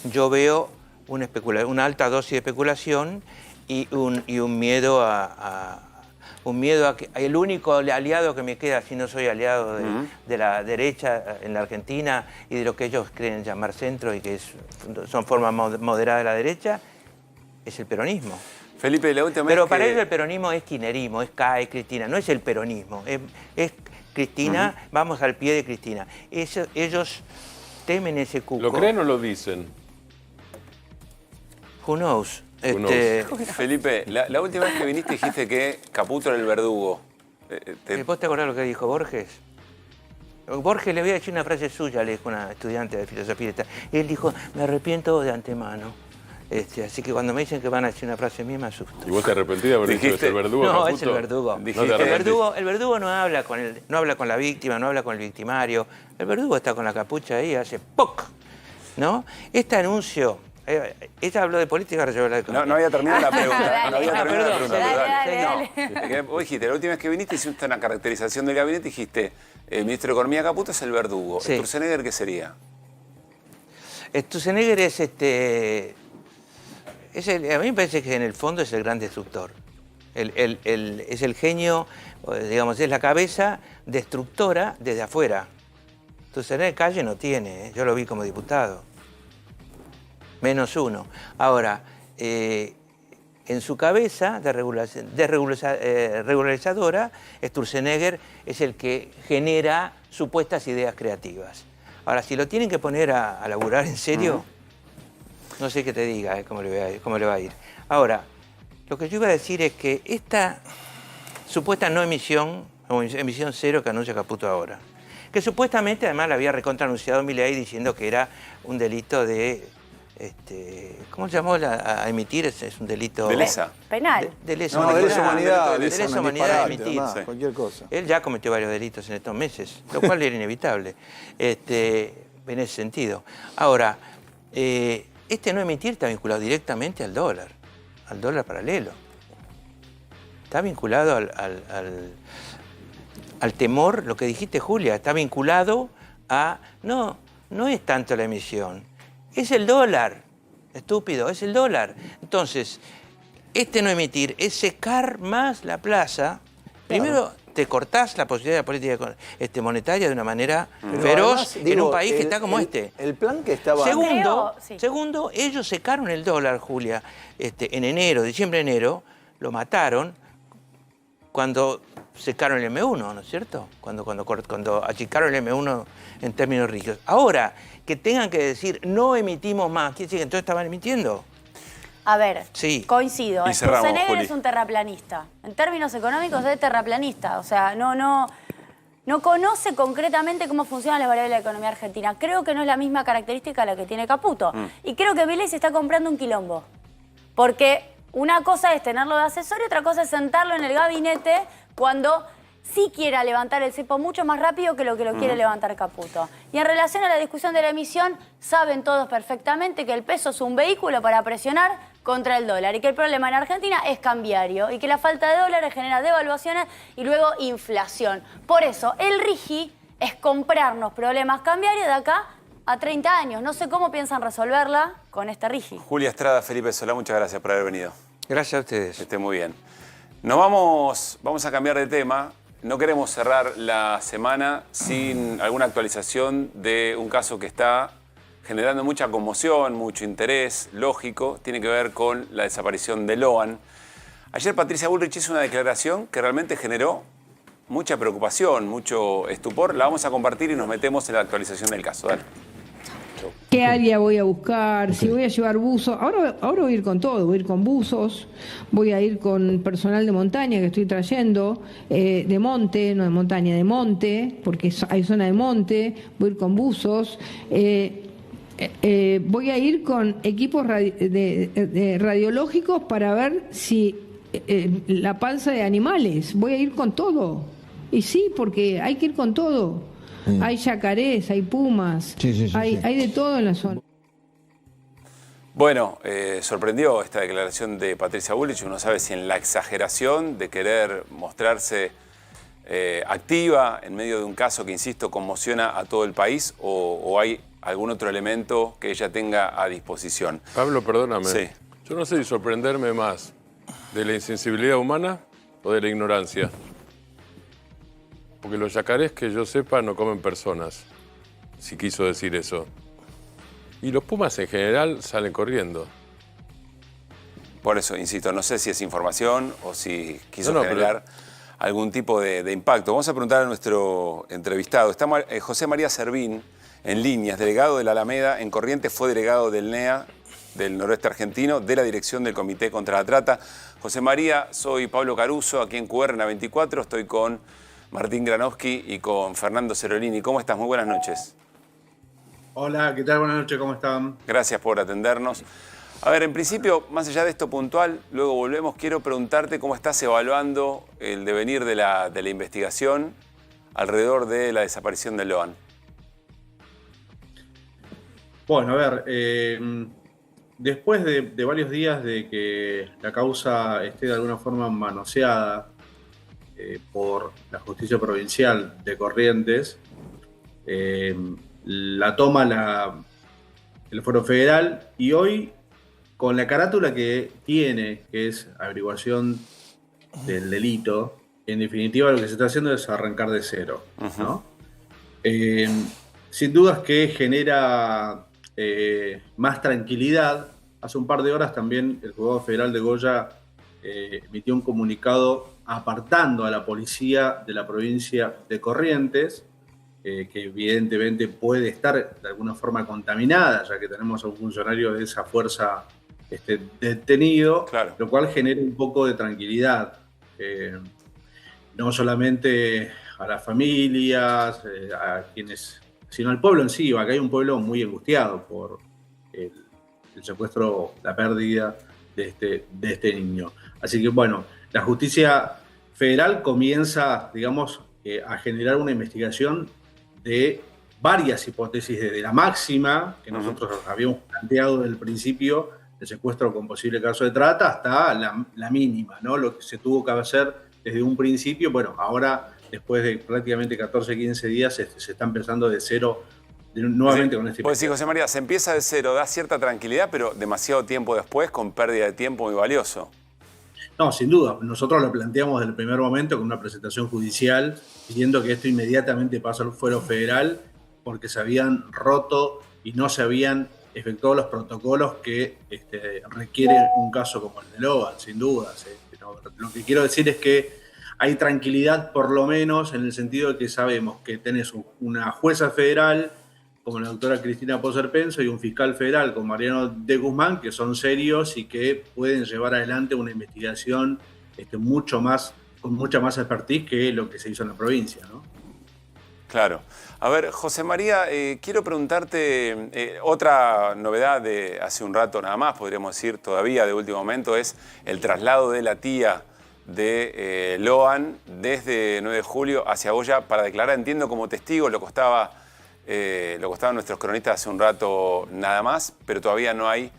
yo veo una alta dosis de especulación y un miedo a que el único aliado que me queda, si no soy aliado de la derecha en la Argentina y de lo que ellos creen llamar centro y que son formas moderadas de la derecha, es el peronismo. Felipe, la última Pero para ellos el peronismo es kirchnerismo, es CAE, Cristina, no es el peronismo, es Cristina, vamos al pie de Cristina. Ellos temen ese cuco. ¿Lo creen o lo dicen? Who knows? Felipe, la última vez que viniste dijiste que Caputo era el verdugo. ¿Vos te acordás lo que dijo Borges? Borges, le voy a decir una frase suya, le dijo una estudiante de filosofía. Y él dijo, me arrepiento de antemano. Así que cuando me dicen que van a decir una frase mía, me asusto. ¿Y vos te arrepentís de haber dicho que es el verdugo? No, Caputo? es el verdugo. El verdugo no habla con la víctima, no habla con el victimario. El verdugo está con la capucha ahí, hace ¡poc! ¿No? Este anuncio... Ella habló de política, ahora yo hablo de economía. No había terminado la pregunta. No había terminado la pregunta. Dale. Vos dijiste, la última vez que viniste hiciste una caracterización del gabinete y dijiste, el ministro de Economía Caputo es el verdugo. Sí. ¿Sturzenegger qué sería? Sturzenegger es a mí me parece que en el fondo es el gran destructor. Es el genio, digamos, es la cabeza destructora desde afuera. Sturzenegger calle no tiene, yo lo vi como diputado. -1. Ahora, en su cabeza regularizadora, Sturzenegger es el que genera supuestas ideas creativas. Ahora, si lo tienen que poner a laburar en serio, No sé qué te diga cómo le va a ir. Ahora, lo que yo iba a decir es que esta supuesta no emisión, o emisión cero que anuncia Caputo ahora, que supuestamente además la había recontranunciado Milei diciendo que era un delito de... ¿cómo se llamó a emitir? Es un delito... De lesa. Penal. De lesa humanidad. De lesa humanidad emitir. Cualquier cosa. Él ya cometió varios delitos en estos meses, lo cual era inevitable en ese sentido. Ahora, este no emitir está vinculado directamente al dólar paralelo. Está vinculado al temor, lo que dijiste, Julia, está vinculado a... No es tanto la emisión, es el dólar, estúpido, es el dólar. Entonces, no emitir es secar más la plaza. Primero, te cortás la posibilidad de la política monetaria de una manera feroz en un país que está como este. El plan que estaba... Segundo, ellos secaron el dólar, Julia, en enero, diciembre-enero, lo mataron cuando secaron el M1, ¿no es cierto? Cuando achicaron el M1 en términos rígidos. Ahora, que tengan que decir no emitimos más, ¿quiere decir que entonces estaban emitiendo? A ver, sí. Coincido. Sturzenegger es un terraplanista. En términos económicos es terraplanista. O sea, no conoce concretamente cómo funcionan las variables de la economía argentina. Creo que no es la misma característica la que tiene Caputo. Y creo que Milei se está comprando un quilombo. Porque una cosa es tenerlo de asesor y otra cosa es sentarlo en el gabinete cuando sí quiera levantar el cepo mucho más rápido que lo quiere levantar Caputo. Y en relación a la discusión de la emisión, saben todos perfectamente que el peso es un vehículo para presionar contra el dólar y que el problema en Argentina es cambiario y que la falta de dólares genera devaluaciones y luego inflación. Por eso, el RIGI es comprarnos problemas cambiarios de acá a 30 años. No sé cómo piensan resolverla con este RIGI. Julia Estrada, Felipe Solá, muchas gracias por haber venido. Gracias a ustedes. Que esté muy bien. Vamos a cambiar de tema. No queremos cerrar la semana sin alguna actualización de un caso que está generando mucha conmoción, mucho interés, lógico. Tiene que ver con la desaparición de Loan. Ayer Patricia Bullrich hizo una declaración que realmente generó mucha preocupación, mucho estupor. La vamos a compartir y nos metemos en la actualización del caso. Dale. ¿Qué área voy a buscar? Si voy a llevar buzos. Ahora voy a ir con todo. Voy a ir con buzos, voy a ir con personal de montaña que estoy trayendo, de monte, no de montaña, de monte, porque hay zona de monte. Voy a ir con buzos. Voy a ir con equipos radiológicos para ver si la panza de animales. Voy a ir con todo. Y sí, porque hay que ir con todo. Hay yacarés, hay pumas, hay de todo en la zona. Bueno, sorprendió esta declaración de Patricia Bullrich. Uno sabe si en la exageración de querer mostrarse activa en medio de un caso que, insisto, conmociona a todo el país o hay algún otro elemento que ella tenga a disposición. Pablo, perdóname. Sí. Yo no sé si sorprenderme más de la insensibilidad humana o de la ignorancia. Porque los yacarés, que yo sepa, no comen personas, si quiso decir eso. Y los pumas en general salen corriendo. Por eso, insisto, no sé si es información o si quiso generar algún tipo de impacto. Vamos a preguntar a nuestro entrevistado. Está José María Servín, en líneas, delegado de la Alameda en Corrientes, fue delegado del NEA, del noroeste argentino, de la dirección del Comité contra la Trata. José María, soy Pablo Caruso, aquí en QR, en la 24, estoy con Martín Granowski y con Fernando Cerolini. ¿Cómo estás? Muy buenas noches. Hola, ¿qué tal? Buenas noches, ¿cómo están? Gracias por atendernos. A ver, en principio, más allá de esto puntual, luego volvemos, quiero preguntarte cómo estás evaluando el devenir de la investigación alrededor de la desaparición de Loan. Bueno, a ver, después de varios días de que la causa esté de alguna forma manoseada por la justicia provincial de Corrientes, la toma el Foro Federal y hoy con la carátula que tiene, que es averiguación del delito, en definitiva lo que se está haciendo es arrancar de cero, ¿no? Sin dudas que genera más tranquilidad. Hace un par de horas también el Juzgado Federal de Goya emitió un comunicado apartando a la policía de la provincia de Corrientes que evidentemente puede estar de alguna forma contaminada, ya que tenemos a un funcionario de esa fuerza detenido, claro, lo cual genera un poco de tranquilidad, no solamente a las familias, a quienes, sino al pueblo en sí. Acá hay un pueblo muy angustiado por el secuestro, la pérdida de este niño. Así que bueno, la justicia federal comienza, digamos, a generar una investigación de varias hipótesis, desde la máxima, que nosotros habíamos planteado desde el principio, el secuestro con posible caso de trata, hasta la mínima, ¿no? Lo que se tuvo que hacer desde un principio. Bueno, ahora, después de prácticamente 14, 15 días, se está empezando de cero nuevamente con este. Pues sí, José María, se empieza de cero, da cierta tranquilidad, pero demasiado tiempo después, con pérdida de tiempo muy valioso. No, sin duda. Nosotros lo planteamos desde el primer momento con una presentación judicial, pidiendo que esto inmediatamente pase al fuero federal, porque se habían roto y no se habían efectuado los protocolos que requiere un caso como el de Logan, sin dudas. Lo que quiero decir es que hay tranquilidad, por lo menos, en el sentido de que sabemos que tenés una jueza federal, como la doctora Cristina Poser Penso, y un fiscal federal como Mariano de Guzmán, que son serios y que pueden llevar adelante una investigación con mucha más expertise que lo que se hizo en la provincia, ¿no? Claro. A ver, José María, quiero preguntarte, otra novedad de hace un rato nada más, podríamos decir todavía de último momento, es el traslado de la tía de Loan desde 9 de julio hacia Goya para declarar, entiendo, como testigo. Lo costaban nuestros cronistas hace un rato nada más, pero todavía no hay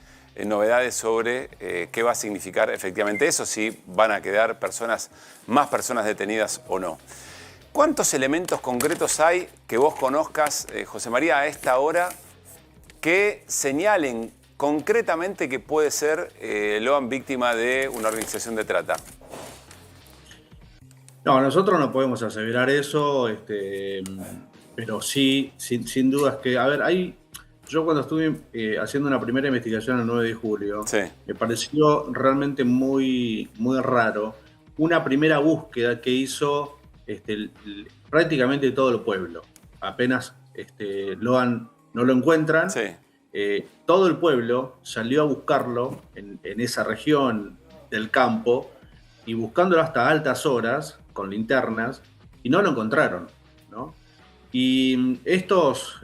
novedades sobre qué va a significar efectivamente eso, si van a quedar más personas detenidas o no. ¿Cuántos elementos concretos hay que vos conozcas, José María, a esta hora, que señalen concretamente que puede ser Loan víctima de una organización de trata? No, nosotros no podemos aseverar eso, pero sí, sin dudas que... A ver, yo cuando estuve haciendo una primera investigación el 9 de julio, sí, me pareció realmente muy, muy raro una primera búsqueda que hizo prácticamente todo el pueblo. Apenas Loan no lo encuentran, sí, todo el pueblo salió a buscarlo en esa región del campo, y buscándolo hasta altas horas con linternas, y no lo encontraron, ¿no? Y estos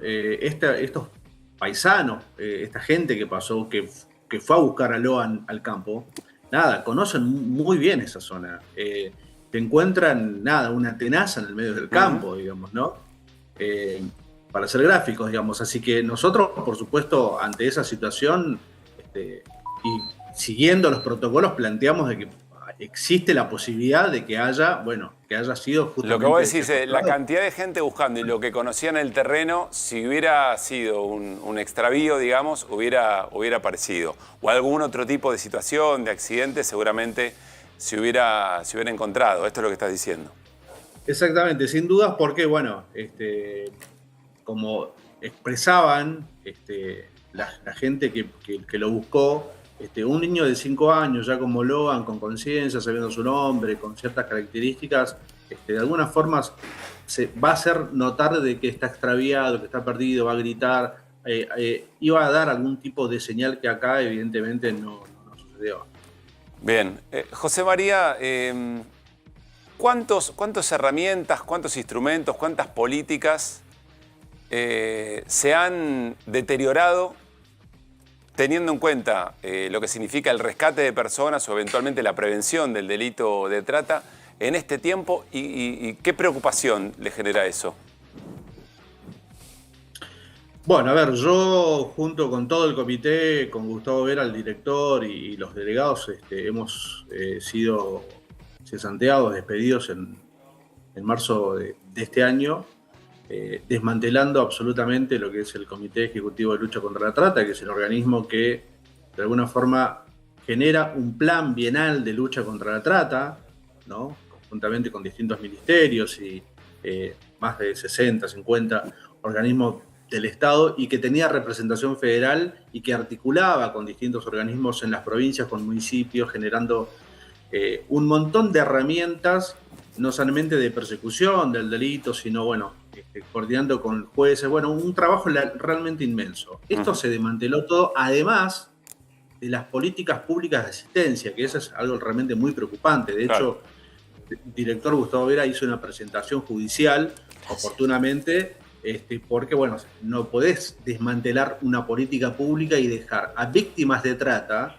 paisanos, esta gente que pasó, que fue a buscar a Loan al campo, conocen muy bien esa zona. Te encuentran, una tenaza en el medio del campo, digamos, ¿no? Para ser gráficos, digamos. Así que nosotros, por supuesto, ante esa situación, y siguiendo los protocolos, planteamos de que existe la posibilidad de que haya sido justamente... Lo que vos decís, la cantidad de gente buscando y lo que conocían el terreno, si hubiera sido un extravío, digamos, hubiera aparecido. O algún otro tipo de situación, de accidente, seguramente se hubiera encontrado. Esto es lo que estás diciendo. Exactamente, sin dudas, porque, como expresaban la gente que lo buscó, un niño de 5 años, ya como Logan, con conciencia, sabiendo su nombre, con ciertas características, de alguna forma se va a hacer notar de que está extraviado, que está perdido, va a gritar, iba a dar algún tipo de señal que acá evidentemente no sucedió. Bien. José María, ¿cuántas herramientas, cuántos instrumentos, cuántas políticas se han deteriorado teniendo en cuenta lo que significa el rescate de personas o eventualmente la prevención del delito de trata en este tiempo, y qué preocupación le genera eso? Bueno, a ver, yo junto con todo el comité, con Gustavo Vera, el director, y los delegados, hemos sido cesanteados, despedidos en marzo de este año, desmantelando absolutamente lo que es el Comité Ejecutivo de Lucha contra la Trata, que es el organismo que de alguna forma genera un plan bienal de lucha contra la trata, ¿no? Conjuntamente con distintos ministerios y más de 60, 50 organismos del Estado, y que tenía representación federal y que articulaba con distintos organismos en las provincias, con municipios, generando un montón de herramientas no solamente de persecución del delito, sino, bueno, coordinando con jueces, bueno, un trabajo realmente inmenso. Esto se desmanteló todo, además de las políticas públicas de asistencia, que eso es algo realmente muy preocupante. De hecho, el director Gustavo Vera hizo una presentación judicial, oportunamente, porque, bueno, no podés desmantelar una política pública y dejar a víctimas de trata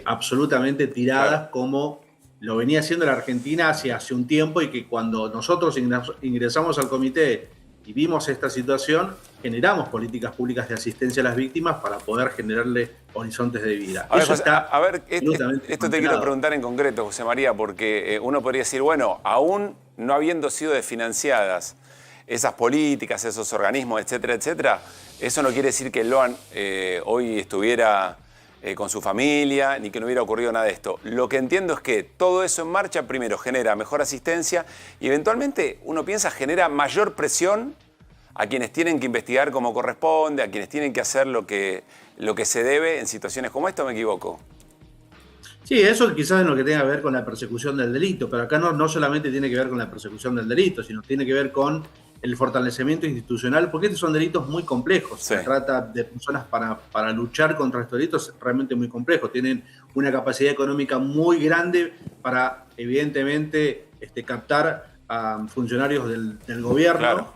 absolutamente tiradas como lo venía haciendo la Argentina hace un tiempo, y que cuando nosotros ingresamos al comité y vimos esta situación, generamos políticas públicas de asistencia a las víctimas para poder generarle horizontes de vida. Esto te quiero preguntar en concreto, José María, porque uno podría decir, bueno, aún no habiendo sido desfinanciadas esas políticas, esos organismos, etcétera, etcétera, eso no quiere decir que el LOAN hoy estuviera con su familia, ni que no hubiera ocurrido nada de esto. Lo que entiendo es que todo eso en marcha, primero, genera mejor asistencia y eventualmente, uno piensa, genera mayor presión a quienes tienen que investigar como corresponde, a quienes tienen que hacer lo que se debe en situaciones como esta, ¿o me equivoco? Sí, eso quizás es lo que tenga que ver con la persecución del delito, pero acá no solamente tiene que ver con la persecución del delito, sino tiene que ver con el fortalecimiento institucional, porque estos son delitos muy complejos. Se trata de personas para luchar contra estos delitos realmente muy complejos. Tienen una capacidad económica muy grande para, evidentemente, captar a funcionarios del gobierno. Claro.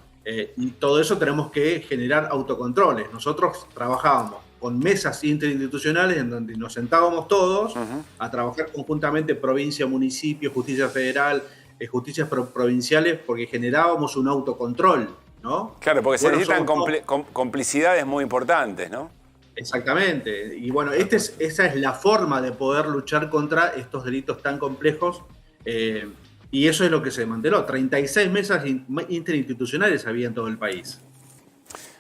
Y todo eso tenemos que generar autocontroles. Nosotros trabajábamos con mesas interinstitucionales en donde nos sentábamos todos a trabajar conjuntamente, provincia, municipio, justicia federal, justicias provinciales, porque generábamos un autocontrol, ¿no? Claro, porque se necesitan complicidades muy importantes, ¿no? Exactamente. Y bueno, esa es la forma de poder luchar contra estos delitos tan complejos, y eso es lo que se desmanteló. 36 mesas interinstitucionales había en todo el país.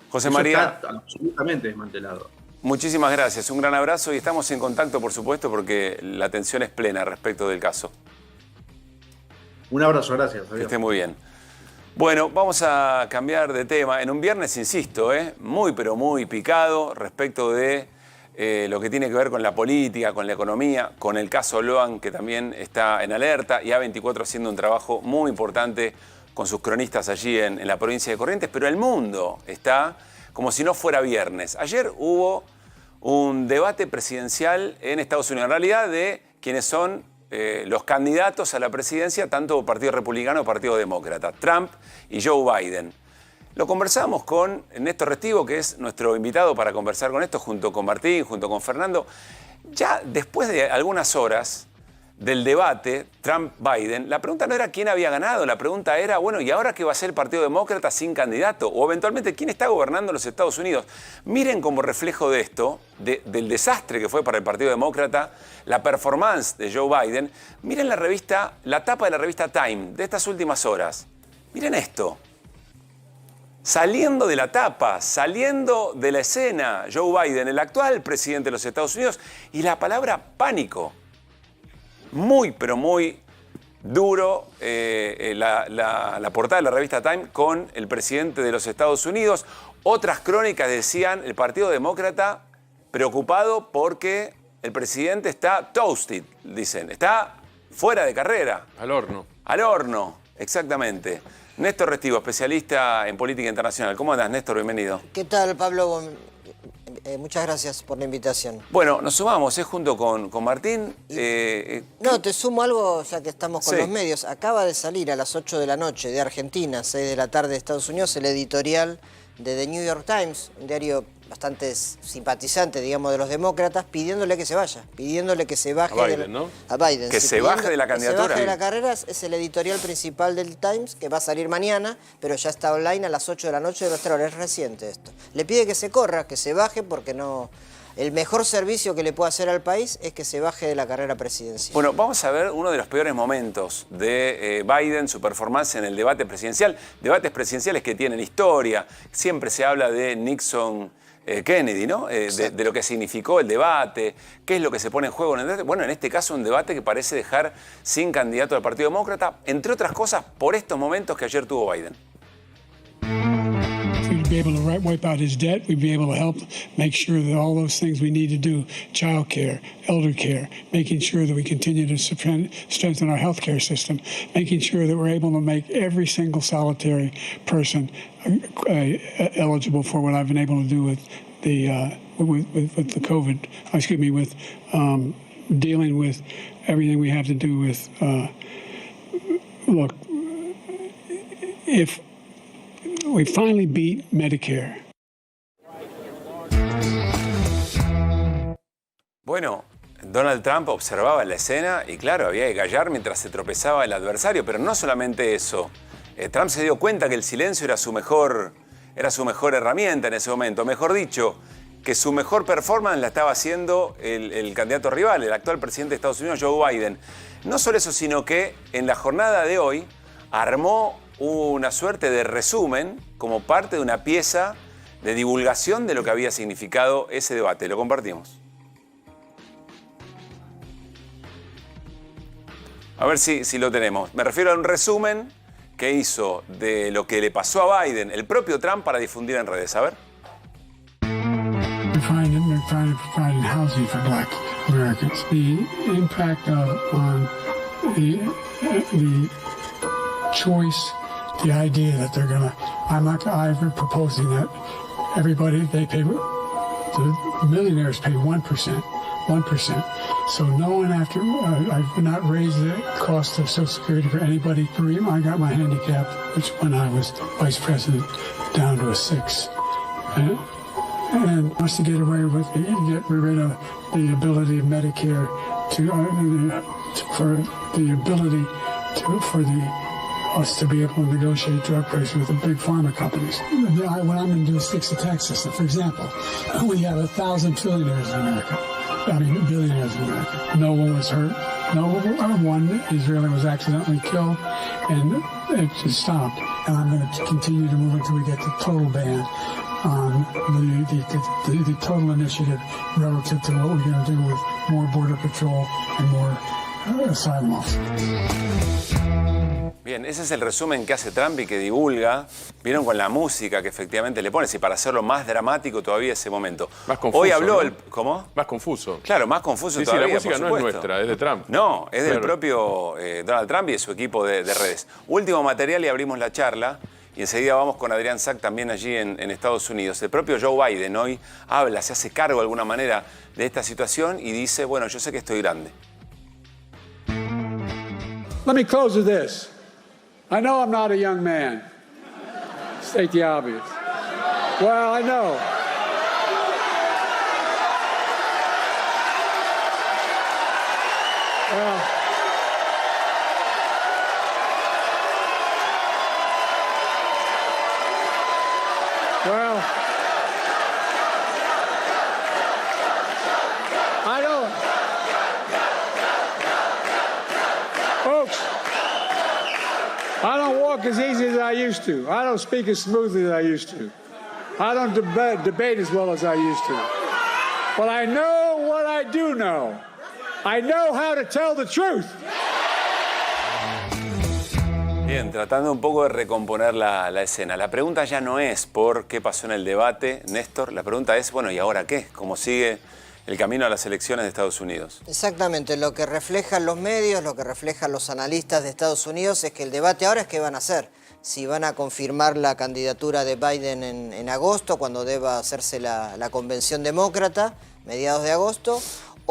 José María, está absolutamente desmantelado. Muchísimas gracias, un gran abrazo y estamos en contacto, por supuesto, porque la atención es plena respecto del caso. Un abrazo, gracias. Que esté muy bien. Bueno, vamos a cambiar de tema. En un viernes, insisto, muy pero muy picado respecto de lo que tiene que ver con la política, con la economía, con el caso Loan, que también está en alerta, y A24 haciendo un trabajo muy importante con sus cronistas allí en la provincia de Corrientes, pero el mundo está como si no fuera viernes. Ayer hubo un debate presidencial en Estados Unidos, en realidad de quienes son los candidatos a la presidencia, tanto Partido Republicano como Partido Demócrata, Trump y Joe Biden. Lo conversamos con Néstor Restivo, que es nuestro invitado para conversar con esto, junto con Martín, junto con Fernando. Ya después de algunas horas del debate Trump-Biden, la pregunta no era quién había ganado, la pregunta era, bueno, ¿y ahora qué va a hacer el Partido Demócrata sin candidato? O eventualmente, ¿quién está gobernando los Estados Unidos? Miren como reflejo de esto, del desastre que fue para el Partido Demócrata, la performance de Joe Biden. Miren la tapa de la revista Time de estas últimas horas. Miren esto. Saliendo de la tapa, saliendo de la escena, Joe Biden, el actual presidente de los Estados Unidos, y la palabra pánico. Muy, pero muy duro la portada de la revista Time con el presidente de los Estados Unidos. Otras crónicas decían el Partido Demócrata preocupado porque el presidente está toasted, dicen, está fuera de carrera. Al horno. Al horno, exactamente. Néstor Restivo, especialista en política internacional. ¿Cómo andás, Néstor? Bienvenido. ¿Qué tal, Pablo? Muchas gracias por la invitación. Bueno, nos sumamos, junto con Martín. No, te sumo algo, ya que estamos con los medios. Acaba de salir a las 8 de la noche de Argentina, 6 de la tarde de Estados Unidos, el editorial de The New York Times, un diario bastante simpatizante, digamos, de los demócratas, pidiéndole que se vaya, pidiéndole que se baje a Biden, ¿no? A Biden. Que se baje de la candidatura. Que se baje de la carrera, es el editorial principal del Times, que va a salir mañana, pero ya está online a las 8 de la noche de nuestra hora. Es reciente esto. Le pide que se corra, que se baje, porque no... El mejor servicio que le puede hacer al país es que se baje de la carrera presidencial. Bueno, vamos a ver uno de los peores momentos de Biden, su performance en el debate presidencial. Debates presidenciales que tienen historia. Siempre se habla de Nixon... Kennedy, ¿no? De lo que significó el debate, qué es lo que se pone en juego en el debate. Bueno, en este caso un debate que parece dejar sin candidato al Partido Demócrata, entre otras cosas por estos momentos que ayer tuvo Biden. We'd be able to wipe out his debt. We'd be able to help make sure that all those things we need to do, child care, elder care, making sure that we continue to strengthen our health care system, making sure that we're able to make every single solitary person eligible for what I've been able to do with the COVID, with dealing with everything we have to do with, look, if we finally beat Medicare. Bueno, Donald Trump observaba la escena y claro, había que callar mientras se tropezaba el adversario, pero no solamente eso. Trump se dio cuenta que el silencio era su mejor herramienta en ese momento. Mejor dicho, que su mejor performance la estaba haciendo el candidato rival, el actual presidente de Estados Unidos, Joe Biden. No solo eso, sino que en la jornada de hoy armó una suerte de resumen como parte de una pieza de divulgación de lo que había significado ese debate. Lo compartimos. A ver si lo tenemos. Me refiero a un resumen que hizo de lo que le pasó a Biden, el propio Trump, para difundir en redes. A ver. We're trying to provide housing for Black Americans. The impact on the choice, the idea that they're gonna. I'm proposing that everybody the millionaires pay 1%. 1%. So no one after, I've not raised the cost of Social Security for anybody. I got my handicap, which when I was vice president, down to a 6. And wants to get away with, get rid of the ability of Medicare for us to be able to negotiate drug prices with the big pharma companies. What I'm going to do is fix the tax system. For example, we have 1,000 trillionaires in America. Billionaires in America. No one was hurt. No one Israeli was accidentally killed, and it just stopped. And I'm going to continue to move until we get the total ban on the total initiative relative to what we're going to do with more border patrol and more asylum officers. Bien, ese es el resumen que hace Trump y que divulga. Vieron con la música que efectivamente le pones y para hacerlo más dramático todavía ese momento. Más confuso, hoy habló ¿no? ¿Cómo? Más confuso. Claro, más confuso todavía. Sí, la música no es nuestra, es de Trump. No, es del propio Donald Trump y de su equipo de redes. Último material y abrimos la charla. Y enseguida vamos con Adrián Sack también allí en Estados Unidos. El propio Joe Biden hoy habla, se hace cargo de alguna manera de esta situación y dice, bueno, yo sé que estoy grande. Let me close with this. I know I'm not a young man. State the obvious. Well, I know. Well, I don't. Folks, I don't walk as easy as I used to. I don't speak as smoothly as I used to. I don't debate as well as I used to. But I know what I do know. I know how to tell the truth. Bien, tratando un poco de recomponer la escena. La pregunta ya no es por qué pasó en el debate, Néstor. La pregunta es, bueno, ¿y ahora qué? ¿Cómo sigue el camino a las elecciones de Estados Unidos? Exactamente. Lo que reflejan los medios, lo que reflejan los analistas de Estados Unidos es que el debate ahora es qué van a hacer. Si van a confirmar la candidatura de Biden en agosto, cuando deba hacerse la convención demócrata, mediados de agosto,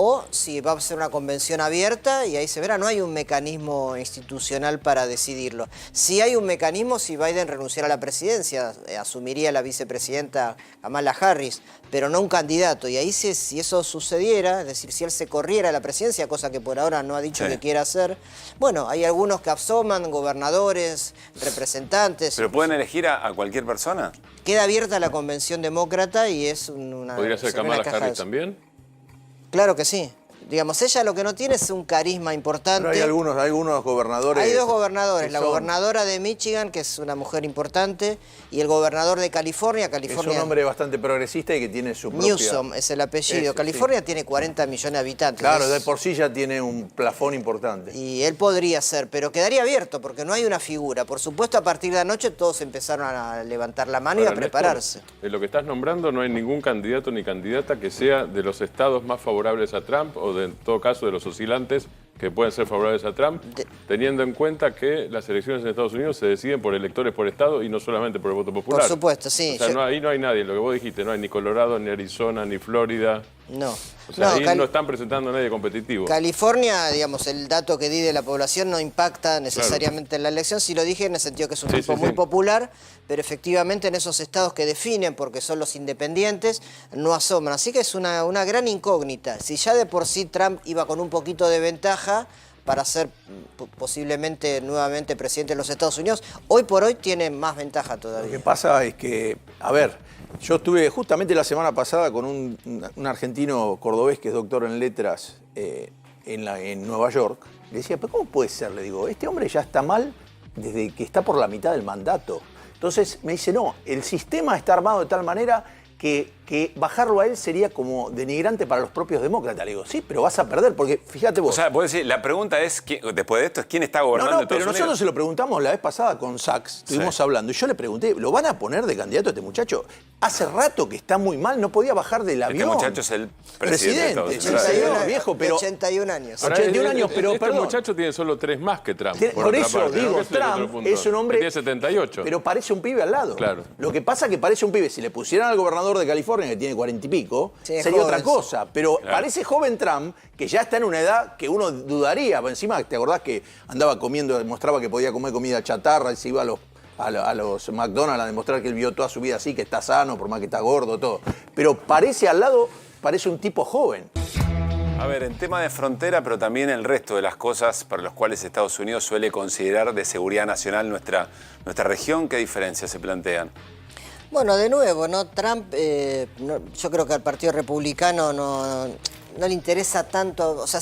o si va a ser una convención abierta y ahí se verá, no hay un mecanismo institucional para decidirlo. Sí hay un mecanismo si Biden renunciara a la presidencia, asumiría la vicepresidenta Kamala Harris, pero no un candidato. Y ahí si eso sucediera, es decir, si él se corriera a la presidencia, cosa que por ahora no ha dicho que quiera hacer, bueno, hay algunos que asoman, gobernadores, representantes. ¿Pero pueden elegir a cualquier persona? Queda abierta la convención demócrata y es una... ¿Podría ser Kamala Harris también? Claro que sí. digamos, ella lo que no tiene es un carisma importante. Pero hay algunos gobernadores. Hay dos gobernadores, la gobernadora de Michigan, que es una mujer importante, y el gobernador de California. Es un hombre bastante progresista y que tiene su propia... Newsom es el apellido. California tiene 40 millones de habitantes. Claro, de por sí ya tiene un plafón importante. Y él podría ser, pero quedaría abierto porque no hay una figura. Por supuesto, a partir de anoche todos empezaron a levantar la mano y a prepararse. Néstor, en lo que estás nombrando no hay ningún candidato ni candidata que sea de los estados más favorables a Trump o en todo caso de los oscilantes que pueden ser favorables a Trump, teniendo en cuenta que las elecciones en Estados Unidos se deciden por electores por estado y no solamente por el voto popular. Por supuesto, sí. O sea, ahí no hay nadie, lo que vos dijiste, no hay ni Colorado, ni Arizona, ni Florida. No. O sea, ahí no están presentando a nadie competitivo. California, digamos, el dato que di de la población no impacta necesariamente en la elección. Sí lo dije en el sentido que es un tipo muy popular, pero efectivamente en esos estados que definen, porque son los independientes, no asoman. Así que es una gran incógnita. Si ya de por sí Trump iba con un poquito de ventaja para ser posiblemente nuevamente presidente de los Estados Unidos, hoy por hoy tiene más ventaja todavía. Lo que pasa es que, a ver, yo estuve justamente la semana pasada con un argentino cordobés que es doctor en letras en Nueva York. Le decía, ¿pero cómo puede ser? Le digo, este hombre ya está mal desde que está por la mitad del mandato. Entonces me dice, no, el sistema está armado de tal manera que bajarlo a él sería como denigrante para los propios demócratas. Le digo, sí, pero vas a perder, porque fíjate vos. O sea, vos decís, la pregunta es, después de esto, es quién está gobernando Estados pero Unidos. nosotros se lo preguntamos la vez pasada con Sachs, estuvimos hablando, y yo le pregunté, ¿lo van a poner de candidato a este muchacho? Hace rato que está muy mal, no podía bajar del avión. Este muchacho es el presidente. 81, viejo, pero 81 años. 81 años, pero este perdón. muchacho tiene solo 3 más que Trump. Por eso digo, Trump es un hombre... Tiene 78. Pero parece un pibe al lado. Claro. Lo que pasa es que parece un pibe. Si le pusieran al gobernador de California, que tiene 40 y pico, sería joven, otra cosa. Pero parece joven Trump, que ya está en una edad que uno dudaría. Por encima, ¿te acordás que andaba comiendo, demostraba que podía comer comida chatarra y se iba a los McDonald's a demostrar que él vivió toda su vida así, que está sano, por más que está gordo, todo? Pero parece al lado, parece un tipo joven. A ver, en tema de frontera, pero también el resto de las cosas para las cuales Estados Unidos suele considerar de seguridad nacional nuestra región, ¿qué diferencias se plantean? Bueno, de nuevo, ¿no? Trump, yo creo que al Partido Republicano no le interesa tanto, o sea,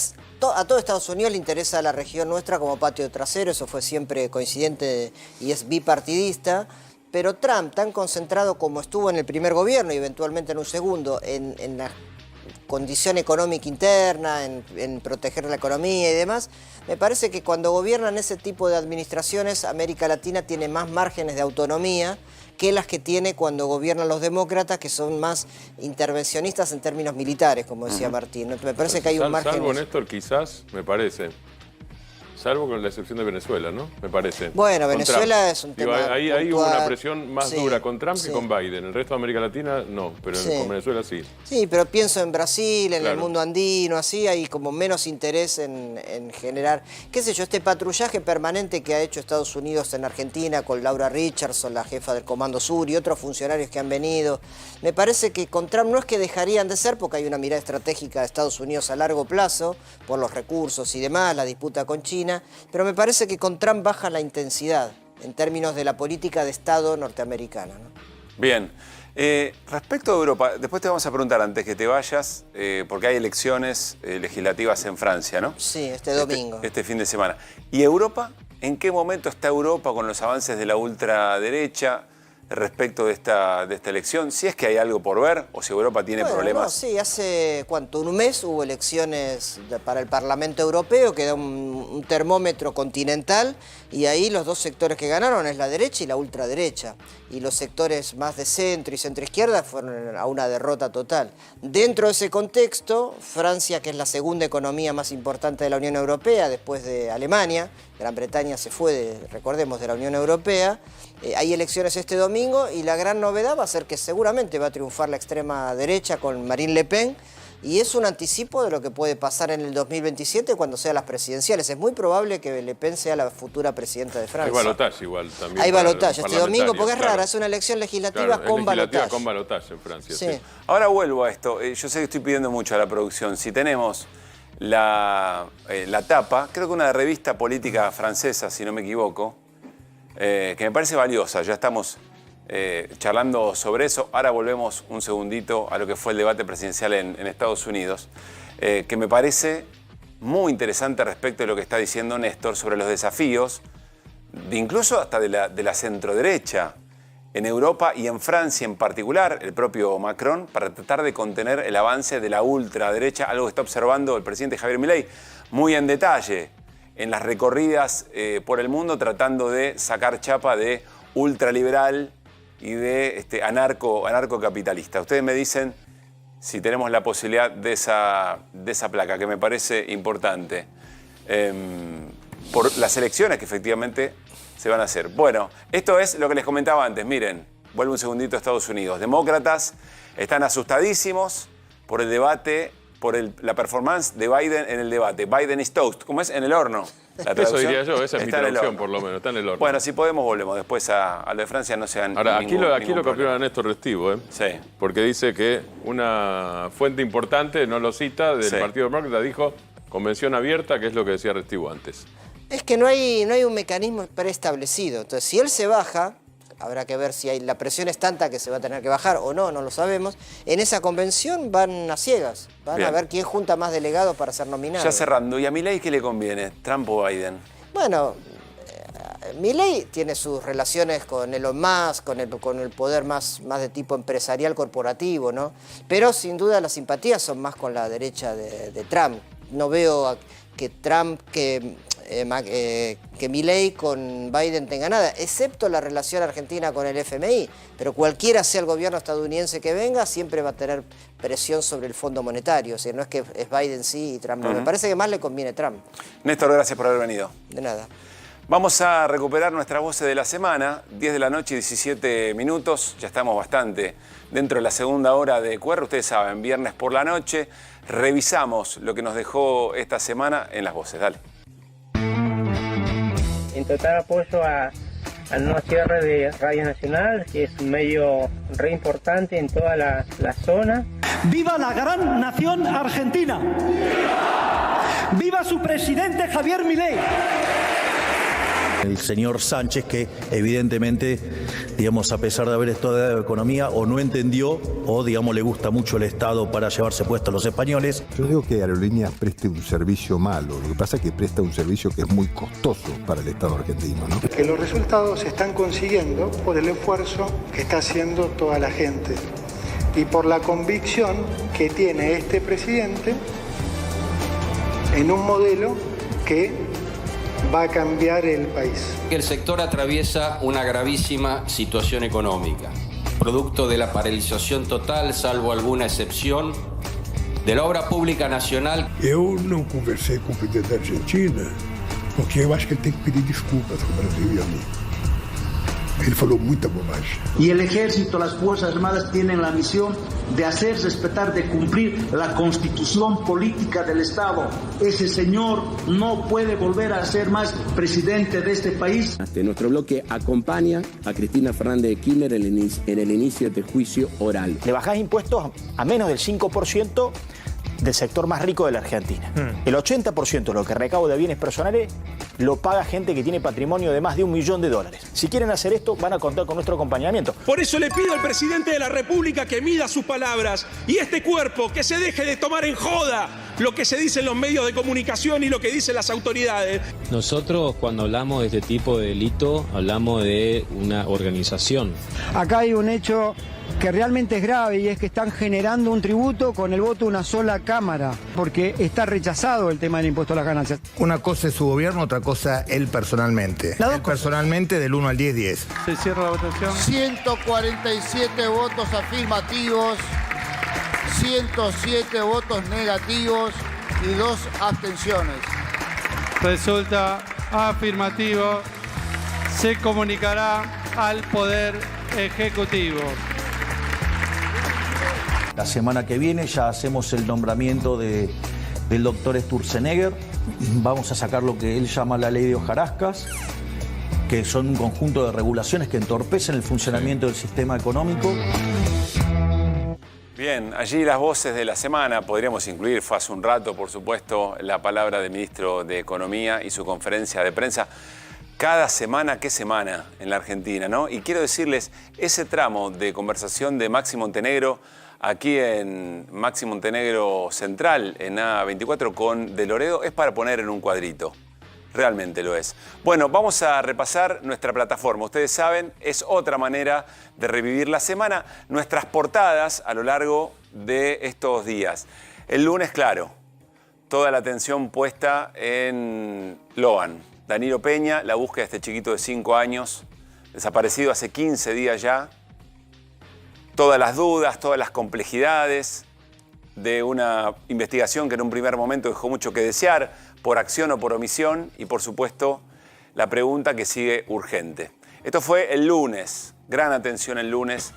a todo Estados Unidos le interesa la región nuestra como patio trasero, eso fue siempre coincidente y es bipartidista, pero Trump, tan concentrado como estuvo en el primer gobierno y eventualmente en un segundo, en la condición económica interna, en proteger la economía y demás, me parece que cuando gobiernan ese tipo de administraciones, América Latina tiene más márgenes de autonomía que las que tiene cuando gobiernan los demócratas, que son más intervencionistas en términos militares, como decía Martín. Me parece que hay un margen... Salvo, Néstor, quizás, me parece. Salvo con la excepción de Venezuela, ¿no? Me parece. Bueno, Venezuela es un tema ahí hubo una presión más sí, dura con Trump que con Biden. El resto de América Latina, no. Pero con Venezuela sí. Sí, pero pienso en Brasil, en el mundo andino, así, hay como menos interés en generar, qué sé yo, este patrullaje permanente que ha hecho Estados Unidos en Argentina con Laura Richardson, la jefa del Comando Sur, y otros funcionarios que han venido. Me parece que con Trump no es que dejarían de ser, porque hay una mirada estratégica de Estados Unidos a largo plazo, por los recursos y demás, la disputa con China, pero me parece que con Trump baja la intensidad en términos de la política de Estado norteamericana, ¿no? Bien. Respecto a Europa, después te vamos a preguntar antes que te vayas, porque hay elecciones legislativas en Francia, ¿no? Sí, este domingo. Este fin de semana. ¿Y Europa? ¿En qué momento está Europa con los avances de la ultraderecha respecto de esta elección? Si es que hay algo por ver o si Europa tiene problemas. No, sí, hace ¿cuánto? Un mes hubo elecciones para el Parlamento Europeo, que da un termómetro continental, y ahí los dos sectores que ganaron es la derecha y la ultraderecha. Y los sectores más de centro y centroizquierda fueron a una derrota total. Dentro de ese contexto, Francia, que es la segunda economía más importante de la Unión Europea, después de Alemania, Gran Bretaña se fue, recordemos, de la Unión Europea, hay elecciones este domingo y la gran novedad va a ser que seguramente va a triunfar la extrema derecha con Marine Le Pen, y es un anticipo de lo que puede pasar en el 2027 cuando sean las presidenciales. Es muy probable que Le Pen sea la futura presidenta de Francia. Hay balotaje igual también. Hay balotaje este domingo porque es rara, es una elección legislativa con balotaje. Con balotaje en Francia, sí. Ahora vuelvo a esto. Yo sé que estoy pidiendo mucho a la producción. Si tenemos la tapa, creo que una revista política francesa, si no me equivoco, que me parece valiosa. Ya estamos charlando sobre eso. Ahora volvemos un segundito a lo que fue el debate presidencial en Estados Unidos. que me parece muy interesante respecto de lo que está diciendo Néstor sobre los desafíos, incluso hasta de la centroderecha, en Europa y en Francia en particular, el propio Macron, para tratar de contener el avance de la ultraderecha, algo que está observando el presidente Javier Milei muy en detalle en las recorridas por el mundo, tratando de sacar chapa de ultraliberal y de anarcocapitalista. Ustedes me dicen si tenemos la posibilidad de esa placa, que me parece importante, por las elecciones que efectivamente se van a hacer. Bueno, esto es lo que les comentaba antes. Miren, vuelvo un segundito a Estados Unidos. Demócratas están asustadísimos por el debate, por la performance de Biden en el debate. Biden is toast, ¿cómo es? En el horno. Eso diría yo, esa es mi traducción por lo menos, está en el horno. Bueno, si podemos volvemos después a lo de Francia, no sean. Ahora, aquí lo copió a Néstor Restivo, ¿eh? Sí. Porque dice que una fuente importante, no lo cita, del Partido Demócrata, dijo convención abierta, que es lo que decía Restivo antes. Es que no hay un mecanismo preestablecido. Entonces, si él se baja, habrá que ver si la presión es tanta que se va a tener que bajar o no, no lo sabemos. En esa convención van a ciegas, van a ver quién junta más delegados para ser nominado. Ya cerrando, ¿y a Milei qué le conviene? ¿Trump o Biden? Bueno, Milei tiene sus relaciones con Elon Musk, con el poder más de tipo empresarial corporativo, ¿no? Pero sin duda las simpatías son más con la derecha de Trump. No veo que Trump, que Milei con Biden tenga nada, excepto la relación argentina con el FMI. Pero cualquiera sea el gobierno estadounidense que venga, siempre va a tener presión sobre el Fondo Monetario. O sea, no es que es Biden sí y Trump no. Me parece que más le conviene Trump. Néstor, gracias por haber venido. De nada. Vamos a recuperar nuestras voces de la semana, 10 de la noche y 17 minutos. Ya estamos bastante dentro de la segunda hora de QR. Ustedes saben, viernes por la noche. Revisamos lo que nos dejó esta semana en las voces. Dale. En total apoyo al no cierre de Radio Nacional, que es un medio re importante en toda la zona. ¡Viva la gran nación argentina! ¡Viva su presidente Javier Milei! El señor Sánchez, que evidentemente, digamos, a pesar de haber estudiado economía, o no entendió, o digamos, le gusta mucho el Estado para llevarse puestos a los españoles. Yo digo que Aerolíneas preste un servicio malo, lo que pasa es que presta un servicio que es muy costoso para el Estado argentino, ¿no? Que los resultados se están consiguiendo por el esfuerzo que está haciendo toda la gente y por la convicción que tiene este presidente en un modelo que va a cambiar el país. El sector atraviesa una gravísima situación económica, producto de la paralización total, salvo alguna excepción, de la obra pública nacional. Eu não conversei com o presidente da Argentina, porque eu acho que ele tem que pedir desculpas ao Brasil e a mim. Ele falou muita bobagem. Y el ejército, las Fuerzas Armadas tienen la misión de hacer respetar, de cumplir la constitución política del Estado. Ese señor no puede volver a ser más presidente de este país. Nuestro bloque acompaña a Cristina Fernández de Kirchner en el inicio del juicio oral. Le bajás impuestos a menos del 5% del sector más rico de la Argentina. El 80% de lo que recauda de bienes personales lo paga gente que tiene patrimonio de más de $1 millón. Si quieren hacer esto, van a contar con nuestro acompañamiento. Por eso le pido al presidente de la República que mida sus palabras y este cuerpo que se deje de tomar en joda lo que se dice en los medios de comunicación y lo que dicen las autoridades. Nosotros, cuando hablamos de este tipo de delito, hablamos de una organización. Acá hay un hecho que realmente es grave y es que están generando un tributo con el voto de una sola Cámara, porque está rechazado el tema del impuesto a las ganancias. Una cosa es su gobierno, otra cosa él personalmente. Él personalmente del 1 al 10, 10. Se cierra la votación. 147 votos afirmativos, 107 votos negativos y 2 abstenciones. Resulta afirmativo. Se comunicará al Poder Ejecutivo. La semana que viene ya hacemos el nombramiento del doctor Sturzenegger. Vamos a sacar lo que él llama la ley de hojarascas, que son un conjunto de regulaciones que entorpecen el funcionamiento del sistema económico. Bien, allí las voces de la semana. Podríamos incluir, fue hace un rato, por supuesto, la palabra del ministro de Economía y su conferencia de prensa. Cada semana, qué semana en la Argentina, ¿no? Y quiero decirles, ese tramo de conversación de Máximo Montenegro aquí en Máximo Montenegro Central, en A24 con De Loredo, es para poner en un cuadrito. Realmente lo es. Bueno, vamos a repasar nuestra plataforma. Ustedes saben, es otra manera de revivir la semana. Nuestras portadas a lo largo de estos días. El lunes, claro, toda la atención puesta en Loan. Danilo Peña, la búsqueda de este chiquito de 5 años, desaparecido hace 15 días ya. Todas las dudas, todas las complejidades de una investigación que en un primer momento dejó mucho que desear, por acción o por omisión, y por supuesto la pregunta que sigue urgente. Esto fue el lunes, gran atención el lunes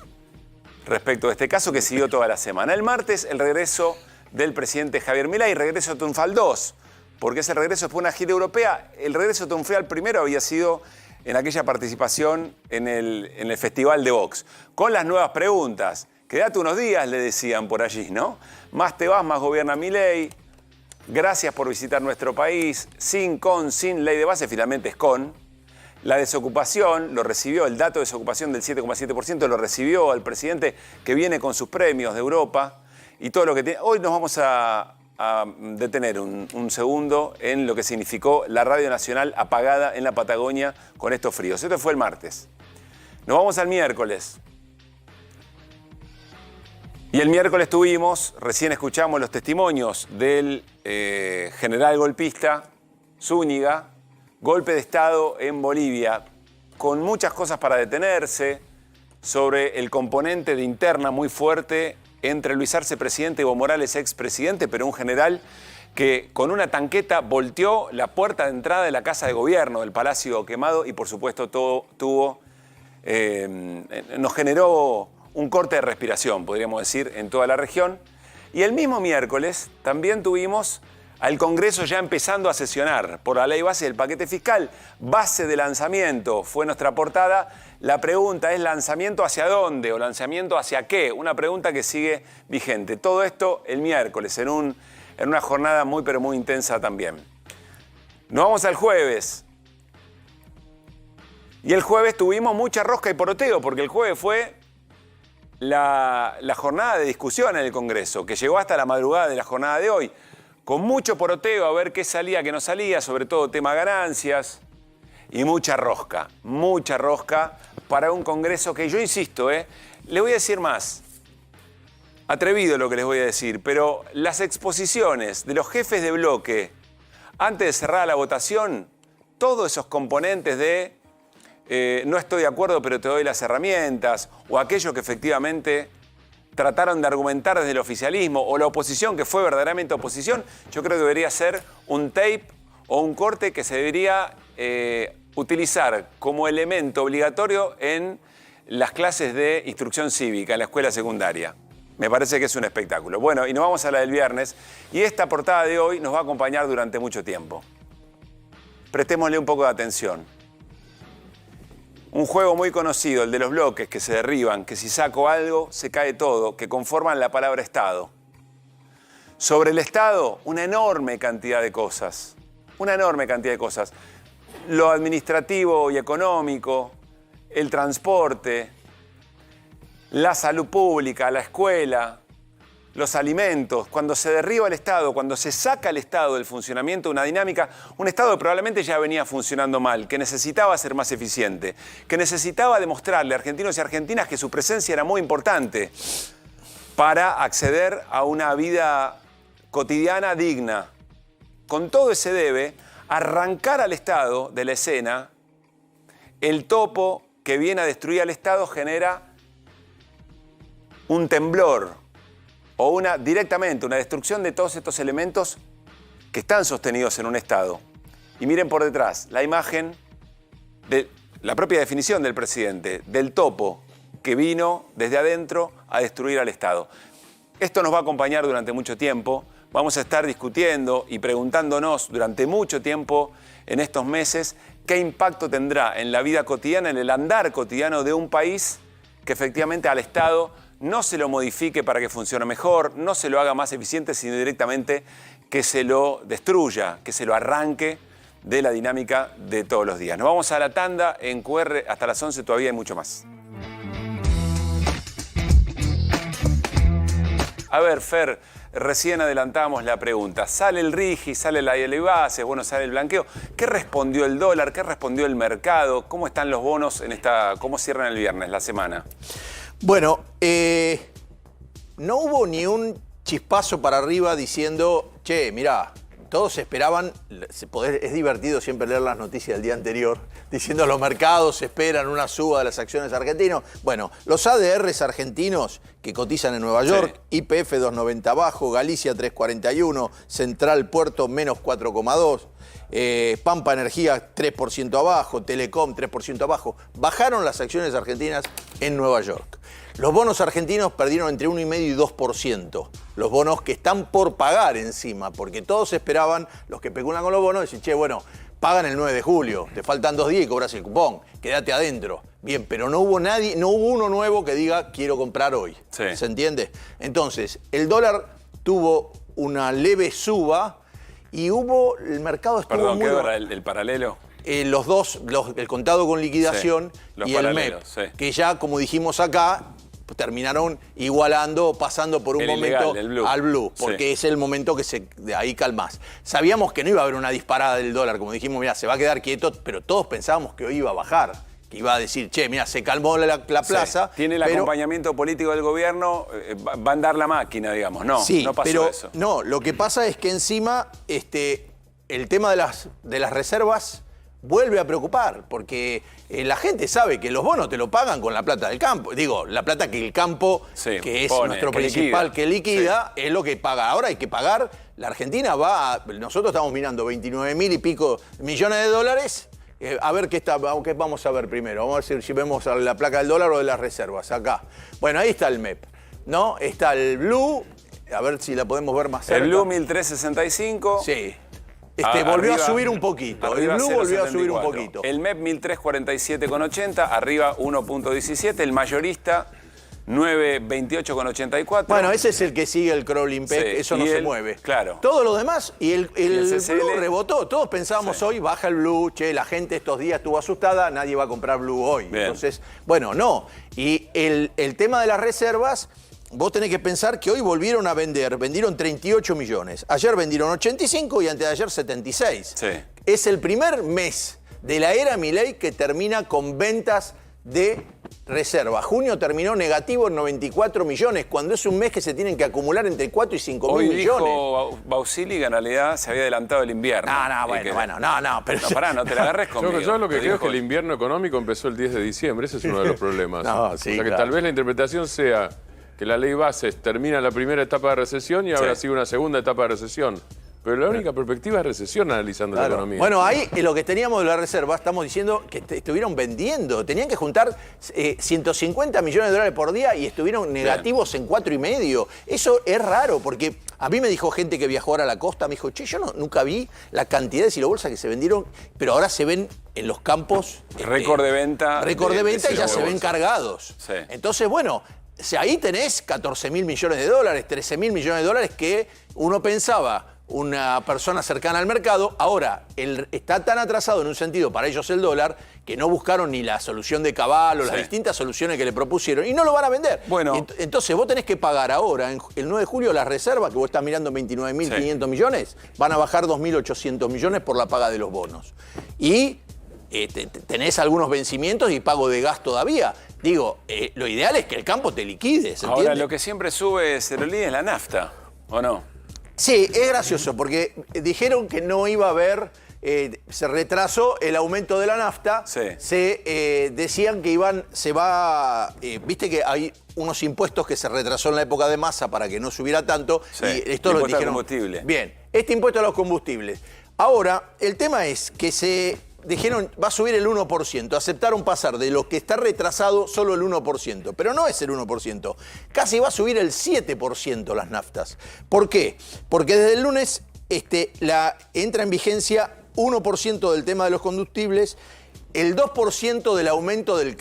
respecto de este caso que siguió toda la semana. El martes, el regreso del presidente Javier Milei, regreso triunfal 2, porque ese regreso fue una gira europea. El regreso triunfal primero había sido en aquella participación en el Festival de Vox, con las nuevas preguntas. Quédate unos días, le decían por allí, ¿no? Más te vas, más gobierna Milei. Gracias por visitar nuestro país. Sin ley de base, finalmente es con. La desocupación lo recibió, el dato de desocupación del 7,7% lo recibió el presidente que viene con sus premios de Europa y todo lo que tiene. Hoy nos vamos a detener un segundo en lo que significó la Radio Nacional apagada en la Patagonia con estos fríos. Esto fue el martes. Nos vamos al miércoles. Y el miércoles recién escuchamos los testimonios del general golpista Zúñiga, golpe de Estado en Bolivia, con muchas cosas para detenerse sobre el componente de interna muy fuerte entre Luis Arce, presidente, y Evo Morales, expresidente, pero un general que con una tanqueta volteó la puerta de entrada de la Casa de Gobierno, del Palacio Quemado, y por supuesto nos generó un corte de respiración, podríamos decir, en toda la región. Y el mismo miércoles también tuvimos al Congreso ya empezando a sesionar por la ley base del paquete fiscal. Base de lanzamiento fue nuestra portada. La pregunta es: ¿lanzamiento hacia dónde o lanzamiento hacia qué? Una pregunta que sigue vigente. Todo esto el miércoles, en una jornada muy pero muy intensa también. Nos vamos al jueves. Y el jueves tuvimos mucha rosca y poroteo, porque el jueves fue la jornada de discusión en el Congreso, que llegó hasta la madrugada de la jornada de hoy, con mucho poroteo a ver qué salía, qué no salía, sobre todo tema ganancias, y mucha rosca para un Congreso que yo insisto, le voy a decir más, atrevido lo que les voy a decir, pero las exposiciones de los jefes de bloque antes de cerrar la votación, todos esos componentes de no estoy de acuerdo, pero te doy las herramientas, o aquello que efectivamente trataron de argumentar desde el oficialismo, o la oposición, que fue verdaderamente oposición, yo creo que debería ser un tape o un corte que se debería utilizar como elemento obligatorio en las clases de instrucción cívica, en la escuela secundaria. Me parece que es un espectáculo. Bueno, y nos vamos a la del viernes, y esta portada de hoy nos va a acompañar durante mucho tiempo. Prestémosle un poco de atención. Un juego muy conocido, el de los bloques que se derriban, que si saco algo, se cae todo, que conforman la palabra Estado. Sobre el Estado, una enorme cantidad de cosas. Lo administrativo y económico, el transporte, la salud pública, la escuela, los alimentos. Cuando se derriba el Estado, cuando se saca el Estado del funcionamiento de una dinámica, un Estado que probablemente ya venía funcionando mal, que necesitaba ser más eficiente, que necesitaba demostrarle a argentinos y argentinas que su presencia era muy importante para acceder a una vida cotidiana digna. Con todo ese debe arrancar al Estado de la escena. El topo que viene a destruir al Estado genera un temblor o directamente una destrucción de todos estos elementos que están sostenidos en un Estado. Y miren por detrás la imagen de la propia definición del presidente, del topo que vino desde adentro a destruir al Estado. Esto nos va a acompañar durante mucho tiempo. Vamos a estar discutiendo y preguntándonos durante mucho tiempo en estos meses qué impacto tendrá en la vida cotidiana, en el andar cotidiano de un país que efectivamente al Estado no se lo modifique para que funcione mejor, no se lo haga más eficiente, sino directamente que se lo destruya, que se lo arranque de la dinámica de todos los días. Nos vamos a la tanda en QR hasta las 11, todavía hay mucho más. A ver, Fer, recién adelantamos la pregunta. Sale el RIGI, sale la ILBase, bueno, sale el blanqueo. ¿Qué respondió el dólar? ¿Qué respondió el mercado? ¿Cómo están los bonos en cómo cierran el viernes, la semana? Bueno, no hubo ni un chispazo para arriba diciendo, che, mirá, todos esperaban, es divertido siempre leer las noticias del día anterior, diciendo los mercados esperan una suba de las acciones argentinas. Bueno, los ADRs argentinos que cotizan en Nueva York, sí. YPF 290 abajo, Galicia 341, Central Puerto menos 4,2, Pampa Energía 3% abajo, Telecom 3% abajo. Bajaron las acciones argentinas en Nueva York. Los bonos argentinos perdieron entre 1,5 y 2%. Los bonos que están por pagar encima, porque todos esperaban, los que especulan con los bonos, decir, che, bueno, pagan el 9 de julio, te faltan 2 días y cobras el cupón, quédate adentro. Bien, pero no hubo uno nuevo que diga, quiero comprar hoy. Sí. ¿Se entiende? Entonces, el dólar tuvo una leve suba y el mercado estuvo Perdón, ¿qué dólar? ¿El paralelo? Los dos, el contado con liquidación sí, y el MEP, sí. Que ya, como dijimos acá, terminaron igualando, pasando por un momento al blue, porque sí. Es el momento que de ahí calmás. Sabíamos que no iba a haber una disparada del dólar, como dijimos, mira, se va a quedar quieto, pero todos pensábamos que hoy iba a bajar, que iba a decir, che, mira, se calmó la plaza. Sí. Tiene el acompañamiento político del gobierno, va a andar la máquina, digamos. No, sí, no pasó pero eso. No, lo que pasa es que encima el tema de las reservas vuelve a preocupar, porque la gente sabe que los bonos te lo pagan con la plata del campo. Digo, la plata que el campo, sí, que es nuestro principal, que liquida, sí. Es lo que paga. Ahora hay que pagar, la Argentina nosotros estamos mirando 29.000 y pico millones de dólares. A ver qué vamos a ver primero. Vamos a ver si vemos la placa del dólar o de las reservas, acá. Bueno, ahí está el MEP, ¿no? Está el Blue, a ver si la podemos ver más cerca. El Blue 1365. Sí. Volvió a subir un poquito. El Blue volvió a subir un poquito. El MEP 1347,80, arriba 1,17. El mayorista 928,84. Bueno, ese es el que sigue el crawling peg, sí, eso no se mueve. Claro. Todo lo demás, y el Blue rebotó. Todos pensábamos sí. Hoy baja el Blue, che, la gente estos días estuvo asustada, nadie va a comprar Blue hoy. Bien. Entonces, bueno, no. Y el tema de las reservas, vos tenés que pensar que hoy volvieron a vendieron 38 millones. Ayer vendieron 85 y antes de ayer 76. Sí. Es el primer mes de la era Milei que termina con ventas de reserva. Junio terminó negativo en 94 millones, cuando es un mes que se tienen que acumular entre 4 y 5 mil millones. Hoy dijo Bausili que en realidad se había adelantado el invierno. No, pero... No, pará, no te la agarres conmigo. Yo lo que creo es que el invierno económico empezó el 10 de diciembre, ese es uno de los problemas. No, sí, o sea que tal vez la interpretación sea que la ley Bases termina la primera etapa de recesión y ahora sigue una segunda etapa de recesión. Pero la única perspectiva es recesión analizando la economía. Bueno, ahí lo que teníamos de la reserva, estamos diciendo que estuvieron vendiendo. Tenían que juntar 150 millones de dólares por día y estuvieron negativos en 4,5. Eso es raro, porque a mí me dijo gente que viajó ahora a la costa, me dijo, che, yo nunca vi la cantidad de silobolsas que se vendieron, pero ahora se ven en los campos. Récord de venta. Récord de venta y ya se ven cargados. Sí. Entonces, bueno, ahí tenés 14.000 millones de dólares, 13.000 millones de dólares que uno pensaba una persona cercana al mercado. Ahora, está tan atrasado en un sentido para ellos el dólar que no buscaron ni la solución de cabal o las distintas soluciones que le propusieron y no lo van a vender. Bueno, entonces vos tenés que pagar ahora, el 9 de julio, las reservas, que vos estás mirando 29.500 millones, van a bajar 2.800 millones por la paga de los bonos. Y tenés algunos vencimientos y pago de gas todavía. Digo, lo ideal es que el campo te liquide, ¿se entiende? Ahora, lo que siempre sube Cerolini es la nafta, ¿o no? Sí, es gracioso, porque dijeron que no iba a haber, se retrasó el aumento de la nafta, decían que viste que hay unos impuestos que se retrasó en la época de Massa para que no subiera tanto, y esto lo dijeron. Combustible. Bien, este impuesto a los combustibles. Ahora, el tema es que dijeron, va a subir el 1%. Aceptaron pasar de lo que está retrasado solo el 1%. Pero no es el 1%. Casi va a subir el 7% las naftas. ¿Por qué? Porque desde el lunes entra en vigencia 1% del tema de los combustibles, el 2% del aumento del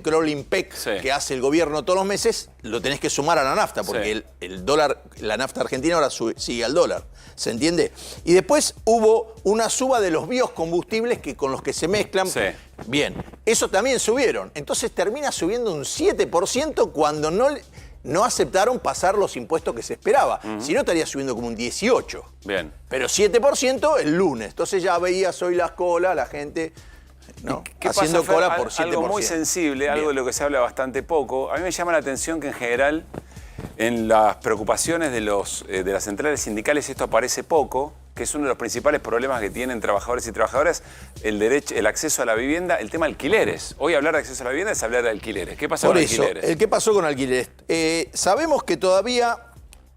crawling peg que hace el gobierno todos los meses, lo tenés que sumar a la nafta, porque el dólar, la nafta argentina ahora sigue al dólar. ¿Se entiende? Y después hubo una suba de los biocombustibles con los que se mezclan. Sí. Bien, eso también subieron. Entonces termina subiendo un 7% cuando no no aceptaron pasar los impuestos que se esperaba. Si no, estaría subiendo como un 18%. Bien. Pero 7% el lunes. Entonces ya veías hoy las colas, la gente haciendo pasa, Fer? cola por 7%. Algo muy sensible, algo de lo que se habla bastante poco. A mí me llama la atención que en general en las preocupaciones de las centrales sindicales esto aparece poco, que es uno de los principales problemas que tienen trabajadores y trabajadoras, el acceso a la vivienda, el tema alquileres. Hoy hablar de acceso a la vivienda es hablar de alquileres. ¿Qué pasa con alquileres? ¿Qué pasó con alquileres? Sabemos que todavía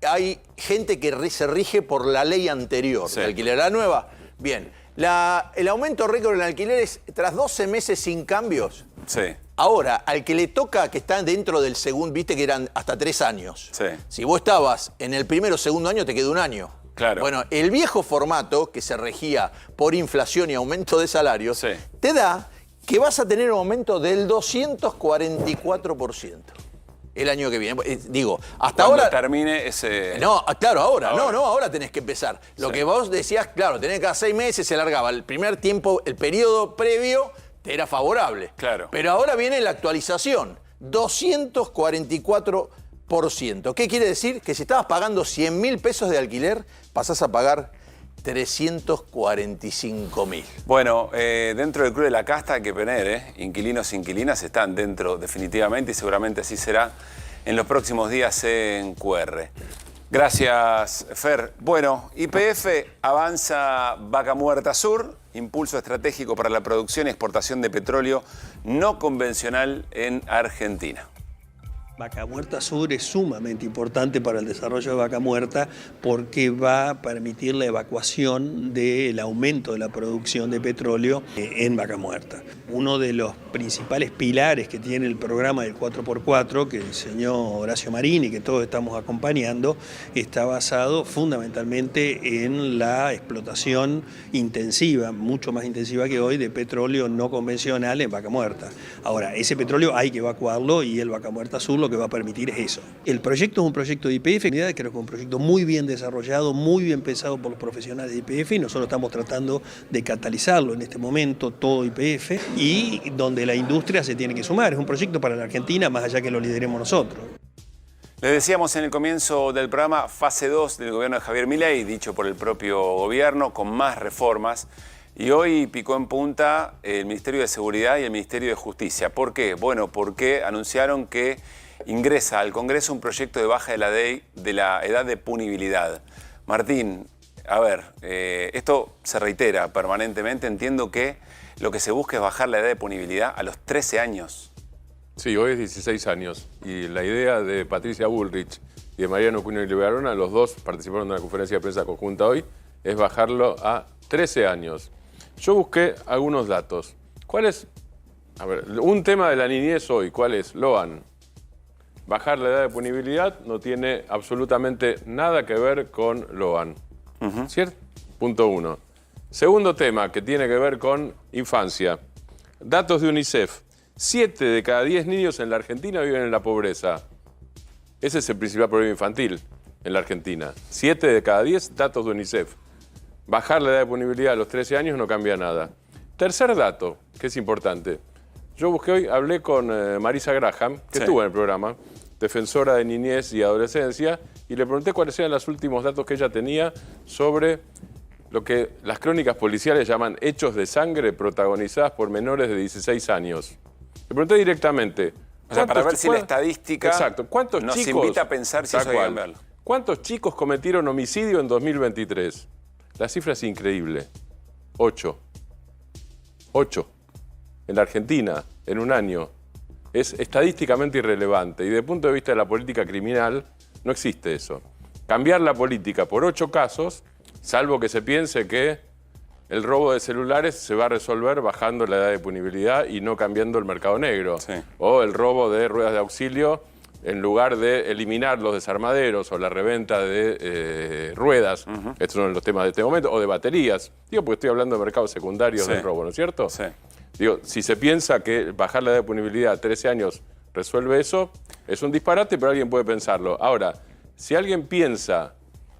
hay gente que se rige por la ley anterior de alquiler. La nueva, bien. El aumento récord en alquileres tras 12 meses sin cambios. Sí. Ahora, al que le toca, que está dentro del segundo, viste que eran hasta 3 años. Sí. Si vos estabas en el primero o segundo año, te quedó 1 año. Claro. Bueno, el viejo formato, que se regía por inflación y aumento de salarios, te da que vas a tener un aumento del 244% el año que viene. Digo, hasta Cuando ahora... termine ese... No, claro, ahora. No, ahora tenés que empezar. Lo que vos decías, claro, tenés cada 6 meses, se alargaba. El primer tiempo, el periodo previo, te era favorable. Claro. Pero ahora viene la actualización. 244%. ¿Qué quiere decir? Que si estabas pagando 100.000 pesos de alquiler, pasás a pagar 345.000. Bueno, dentro del Club de la Casta hay que poner, inquilinos e inquilinas están dentro definitivamente y seguramente así será en los próximos días en QR. Gracias, Fer. Bueno, YPF avanza Vaca Muerta Sur, impulso estratégico para la producción y exportación de petróleo no convencional en Argentina. Vaca Muerta Sur es sumamente importante para el desarrollo de Vaca Muerta porque va a permitir la evacuación del aumento de la producción de petróleo en Vaca Muerta. Uno de los principales pilares que tiene el programa del 4x4 que diseñó Horacio Marini, que todos estamos acompañando, está basado fundamentalmente en la explotación intensiva, mucho más intensiva que hoy, de petróleo no convencional en Vaca Muerta. Ahora, ese petróleo hay que evacuarlo y el Vaca Muerta Sur lo que va a permitir es eso. El proyecto es un proyecto de YPF, creo que es un proyecto muy bien desarrollado, muy bien pensado por los profesionales de YPF y nosotros estamos tratando de catalizarlo en este momento, todo YPF, y donde la industria se tiene que sumar. Es un proyecto para la Argentina, más allá que lo lideremos nosotros. Les decíamos en el comienzo del programa, fase 2 del gobierno de Javier Milei, dicho por el propio gobierno, con más reformas. Y hoy picó en punta el Ministerio de Seguridad y el Ministerio de Justicia. ¿Por qué? Bueno, porque anunciaron que ingresa al Congreso un proyecto de baja de la edad de punibilidad. Martín, a ver, esto se reitera permanentemente. Entiendo que lo que se busca es bajar la edad de punibilidad a los 13 años. Sí, hoy es 16 años. Y la idea de Patricia Bullrich y de Mariano Cunha y Levarona, los dos participaron en una conferencia de prensa conjunta hoy, es bajarlo a 13 años. Yo busqué algunos datos. ¿Cuál es? A ver, un tema de la niñez hoy, ¿cuál es? Loan. Bajar la edad de punibilidad no tiene absolutamente nada que ver con Loan. ¿Cierto? Punto 1. Segundo tema que tiene que ver con infancia. Datos de UNICEF. 7 de cada 10 niños en la Argentina viven en la pobreza. Ese es el principal problema infantil en la Argentina. 7 de cada 10, datos de UNICEF. Bajar la edad de punibilidad a los 13 años no cambia nada. Tercer dato, que es importante. Yo busqué hoy, hablé con Marisa Graham, que estuvo en el programa, defensora de niñez y adolescencia, y le pregunté cuáles eran los últimos datos que ella tenía sobre lo que las crónicas policiales llaman hechos de sangre protagonizadas por menores de 16 años. Le pregunté directamente. O sea, para ver si la estadística ¿cuántos nos chicos, invita a pensar si eso hay que cambiarlo? ¿Cuántos chicos cometieron homicidio en 2023? La cifra es increíble. 8. 8. En la Argentina, en un año. Es estadísticamente irrelevante. Y desde el punto de vista de la política criminal, no existe eso. Cambiar la política por 8 casos, salvo que se piense que el robo de celulares se va a resolver bajando la edad de punibilidad y no cambiando el mercado negro. O el robo de ruedas de auxilio, en lugar de eliminar los desarmaderos o la reventa de ruedas, estos son los temas de este momento, o de baterías. Digo, porque estoy hablando de mercados secundarios del robo, ¿no es cierto? Digo, si se piensa que bajar la edad de punibilidad a 13 años resuelve eso, es un disparate, pero alguien puede pensarlo. Ahora, si alguien piensa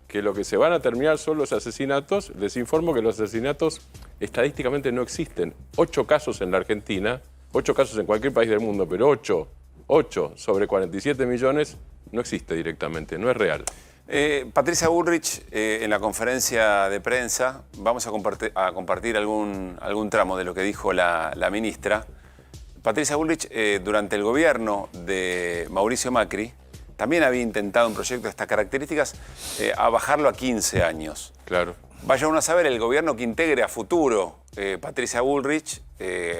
que lo que se van a terminar son los asesinatos, les informo que los asesinatos estadísticamente no existen. 8 casos en la Argentina, 8 casos en cualquier país del mundo, pero 8 sobre 47 millones no existe directamente, no es real. Patricia Bullrich, en la conferencia de prensa, vamos a compartir algún tramo de lo que dijo la ministra. Patricia Bullrich, durante el gobierno de Mauricio Macri, también había intentado un proyecto de estas características, a bajarlo a 15 años. Claro. Vaya uno a saber, el gobierno que integre a futuro Patricia Bullrich,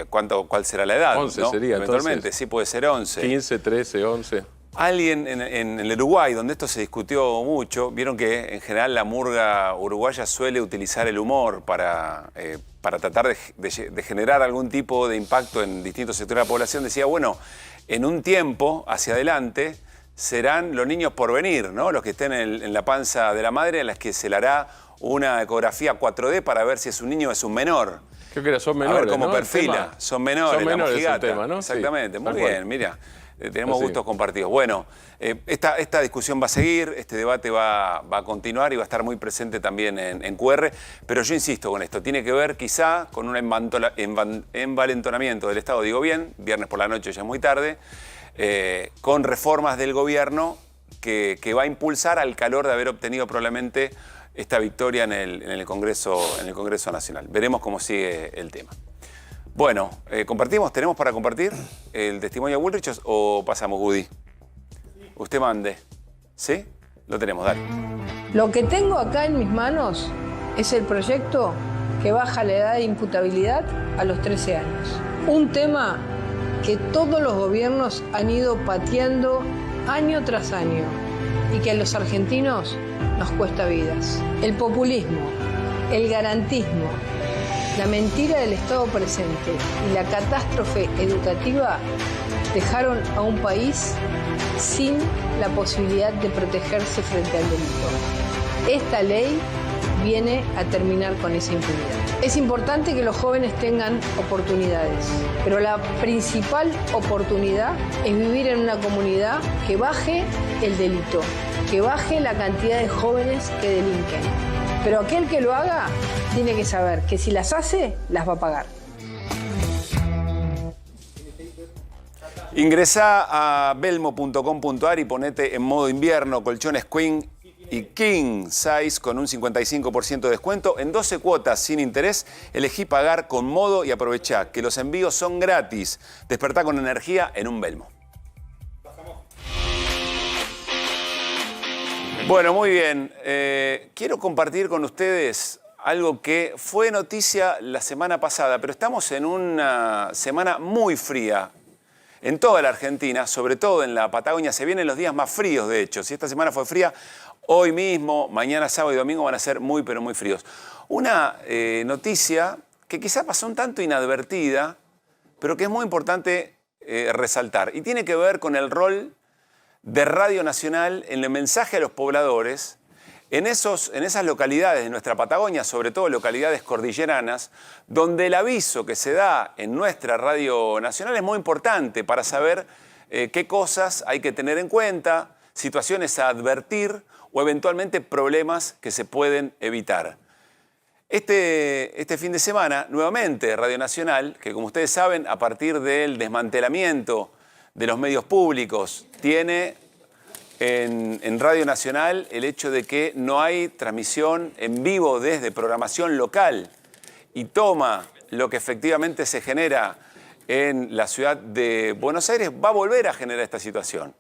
¿cuál será la edad? 11 ¿no? sería, eventualmente, entonces. sí, puede ser 11. 15, 13, 11. Alguien en el Uruguay, donde esto se discutió mucho, vieron que en general la murga uruguaya suele utilizar el humor para tratar de generar algún tipo de impacto en distintos sectores de la población. Decía, bueno, en un tiempo hacia adelante serán los niños por venir, ¿no? Los que estén en la panza de la madre, a las que se le hará una ecografía 4D para ver si es un niño o es un menor. Creo que son menores, a ver cómo ¿no? perfila. Son menores, son menores, la mojigata. el tema, ¿no? Exactamente, Sí, muy tal bien, cual. mira. Tenemos gustos compartidos. Bueno, esta discusión va a seguir, este debate va a continuar y va a estar muy presente también en QR, pero yo insisto con esto, tiene que ver quizá con un envalentonamiento del Estado, digo bien, viernes por la noche ya es muy tarde, con reformas del gobierno que va a impulsar al calor de haber obtenido probablemente esta victoria en el Congreso Nacional. Veremos cómo sigue el tema. Bueno, ¿compartimos? ¿Tenemos para compartir el testimonio de Bullrich o pasamos, Woody? Usted mande. ¿Sí? Lo tenemos, dale. Lo que tengo acá en mis manos es el proyecto que baja la edad de imputabilidad a los 13 años. Un tema que todos los gobiernos han ido pateando año tras año y que a los argentinos nos cuesta vidas. El populismo, el garantismo, la mentira del Estado presente y la catástrofe educativa dejaron a un país sin la posibilidad de protegerse frente al delito. Esta ley viene a terminar con esa impunidad. Es importante que los jóvenes tengan oportunidades, pero la principal oportunidad es vivir en una comunidad que baje el delito, que baje la cantidad de jóvenes que delinquen. Pero aquel que lo haga tiene que saber que si las hace, las va a pagar. Ingresá a belmo.com.ar y ponete en modo invierno, colchones Queen y King Size con un 55% de descuento. En 12 cuotas sin interés, elegí pagar con modo y aprovechá que los envíos son gratis. Despertá con energía en un Belmo. Bueno, muy bien. Quiero compartir con ustedes algo que fue noticia la semana pasada, pero estamos en una semana muy fría en toda la Argentina, sobre todo en la Patagonia. Se vienen los días más fríos, de hecho. Si esta semana fue fría, hoy mismo, mañana, sábado y domingo van a ser muy, pero muy fríos. Una noticia que quizá pasó un tanto inadvertida, pero que es muy importante resaltar. Y tiene que ver con el rol de Radio Nacional en el mensaje a los pobladores en esas localidades de nuestra Patagonia, sobre todo localidades cordilleranas, donde el aviso que se da en nuestra Radio Nacional es muy importante para saber qué cosas hay que tener en cuenta, situaciones a advertir o eventualmente problemas que se pueden evitar. Este fin de semana, nuevamente Radio Nacional, que como ustedes saben, a partir del desmantelamiento de los medios públicos, tiene en Radio Nacional el hecho de que no hay transmisión en vivo desde programación local y toma lo que efectivamente se genera en la ciudad de Buenos Aires, va a volver a generar esta situación.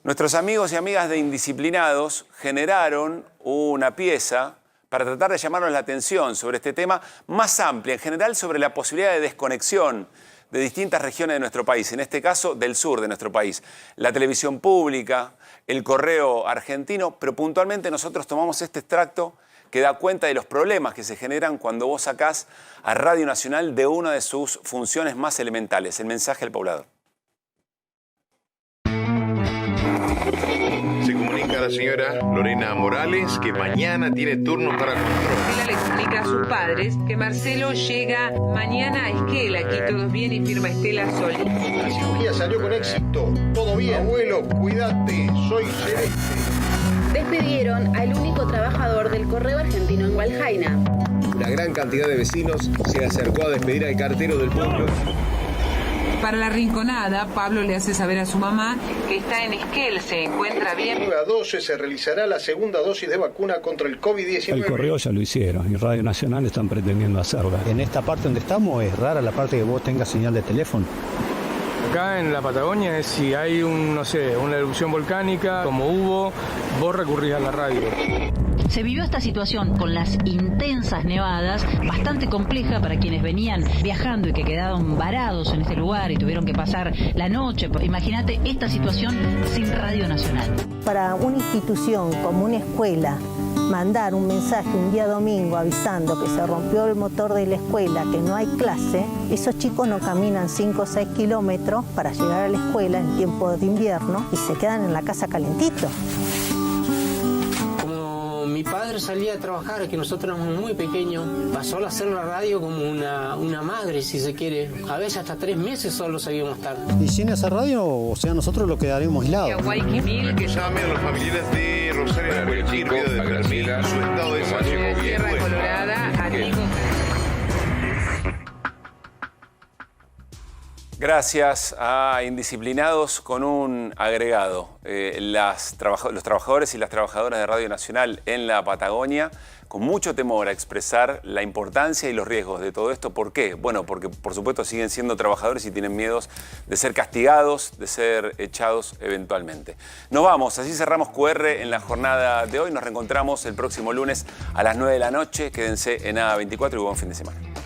Nuestros amigos y amigas de Indisciplinados generaron una pieza para tratar de llamarnos la atención sobre este tema más amplia, en general sobre la posibilidad de desconexión de distintas regiones de nuestro país, en este caso del sur de nuestro país. La televisión pública, el correo argentino, pero puntualmente nosotros tomamos este extracto que da cuenta de los problemas que se generan cuando vos sacás a Radio Nacional de una de sus funciones más elementales, el mensaje al poblador. Se comunica a la señora Lorena Morales que mañana tiene turno para control. Estela le explica a sus padres que Marcelo llega mañana a Esquel. Aquí todos bien y firma Estela Solís. La cirugía salió con éxito. Todo bien. Abuelo, cuídate. Soy Celeste. Despidieron al único trabajador del correo argentino en Hualjaina. Una gran cantidad de vecinos se acercó a despedir al cartero del pueblo. Para La Rinconada, Pablo le hace saber a su mamá que está en Esquel, se encuentra bien. 9 a 12 se realizará la segunda dosis de vacuna contra el COVID-19. El correo ya lo hicieron y Radio Nacional están pretendiendo hacerla. En esta parte donde estamos es rara la parte que vos tengas señal de teléfono. Acá en la Patagonia es si hay una erupción volcánica, como hubo, vos recurrís a la radio. Se vivió esta situación con las intensas nevadas, bastante compleja para quienes venían viajando y que quedaron varados en este lugar y tuvieron que pasar la noche. Imagínate esta situación sin Radio Nacional. Para una institución como una escuela, mandar un mensaje un día domingo avisando que se rompió el motor de la escuela, que no hay clase, esos chicos no caminan 5 o 6 kilómetros para llegar a la escuela en tiempo de invierno y se quedan en la casa calentitos. Mi padre salía a trabajar, que nosotros éramos muy pequeños, pasó a hacer la radio como una madre, si se quiere. A veces hasta 3 meses solo sabíamos estar. Y sin esa radio, o sea, nosotros lo quedaremos aislados. Guayquimil, que llame a los familiares de Rosario Guayquimil, de Brasil, su estado de salud. Sierra Colorada, Gracias a Indisciplinados con un agregado. Los trabajadores y las trabajadoras de Radio Nacional en la Patagonia, con mucho temor a expresar la importancia y los riesgos de todo esto. ¿Por qué? Bueno, porque por supuesto siguen siendo trabajadores y tienen miedos de ser castigados, de ser echados eventualmente. Nos vamos, así cerramos QR en la jornada de hoy. Nos reencontramos el próximo lunes a las 9 de la noche. Quédense en A24 y buen fin de semana.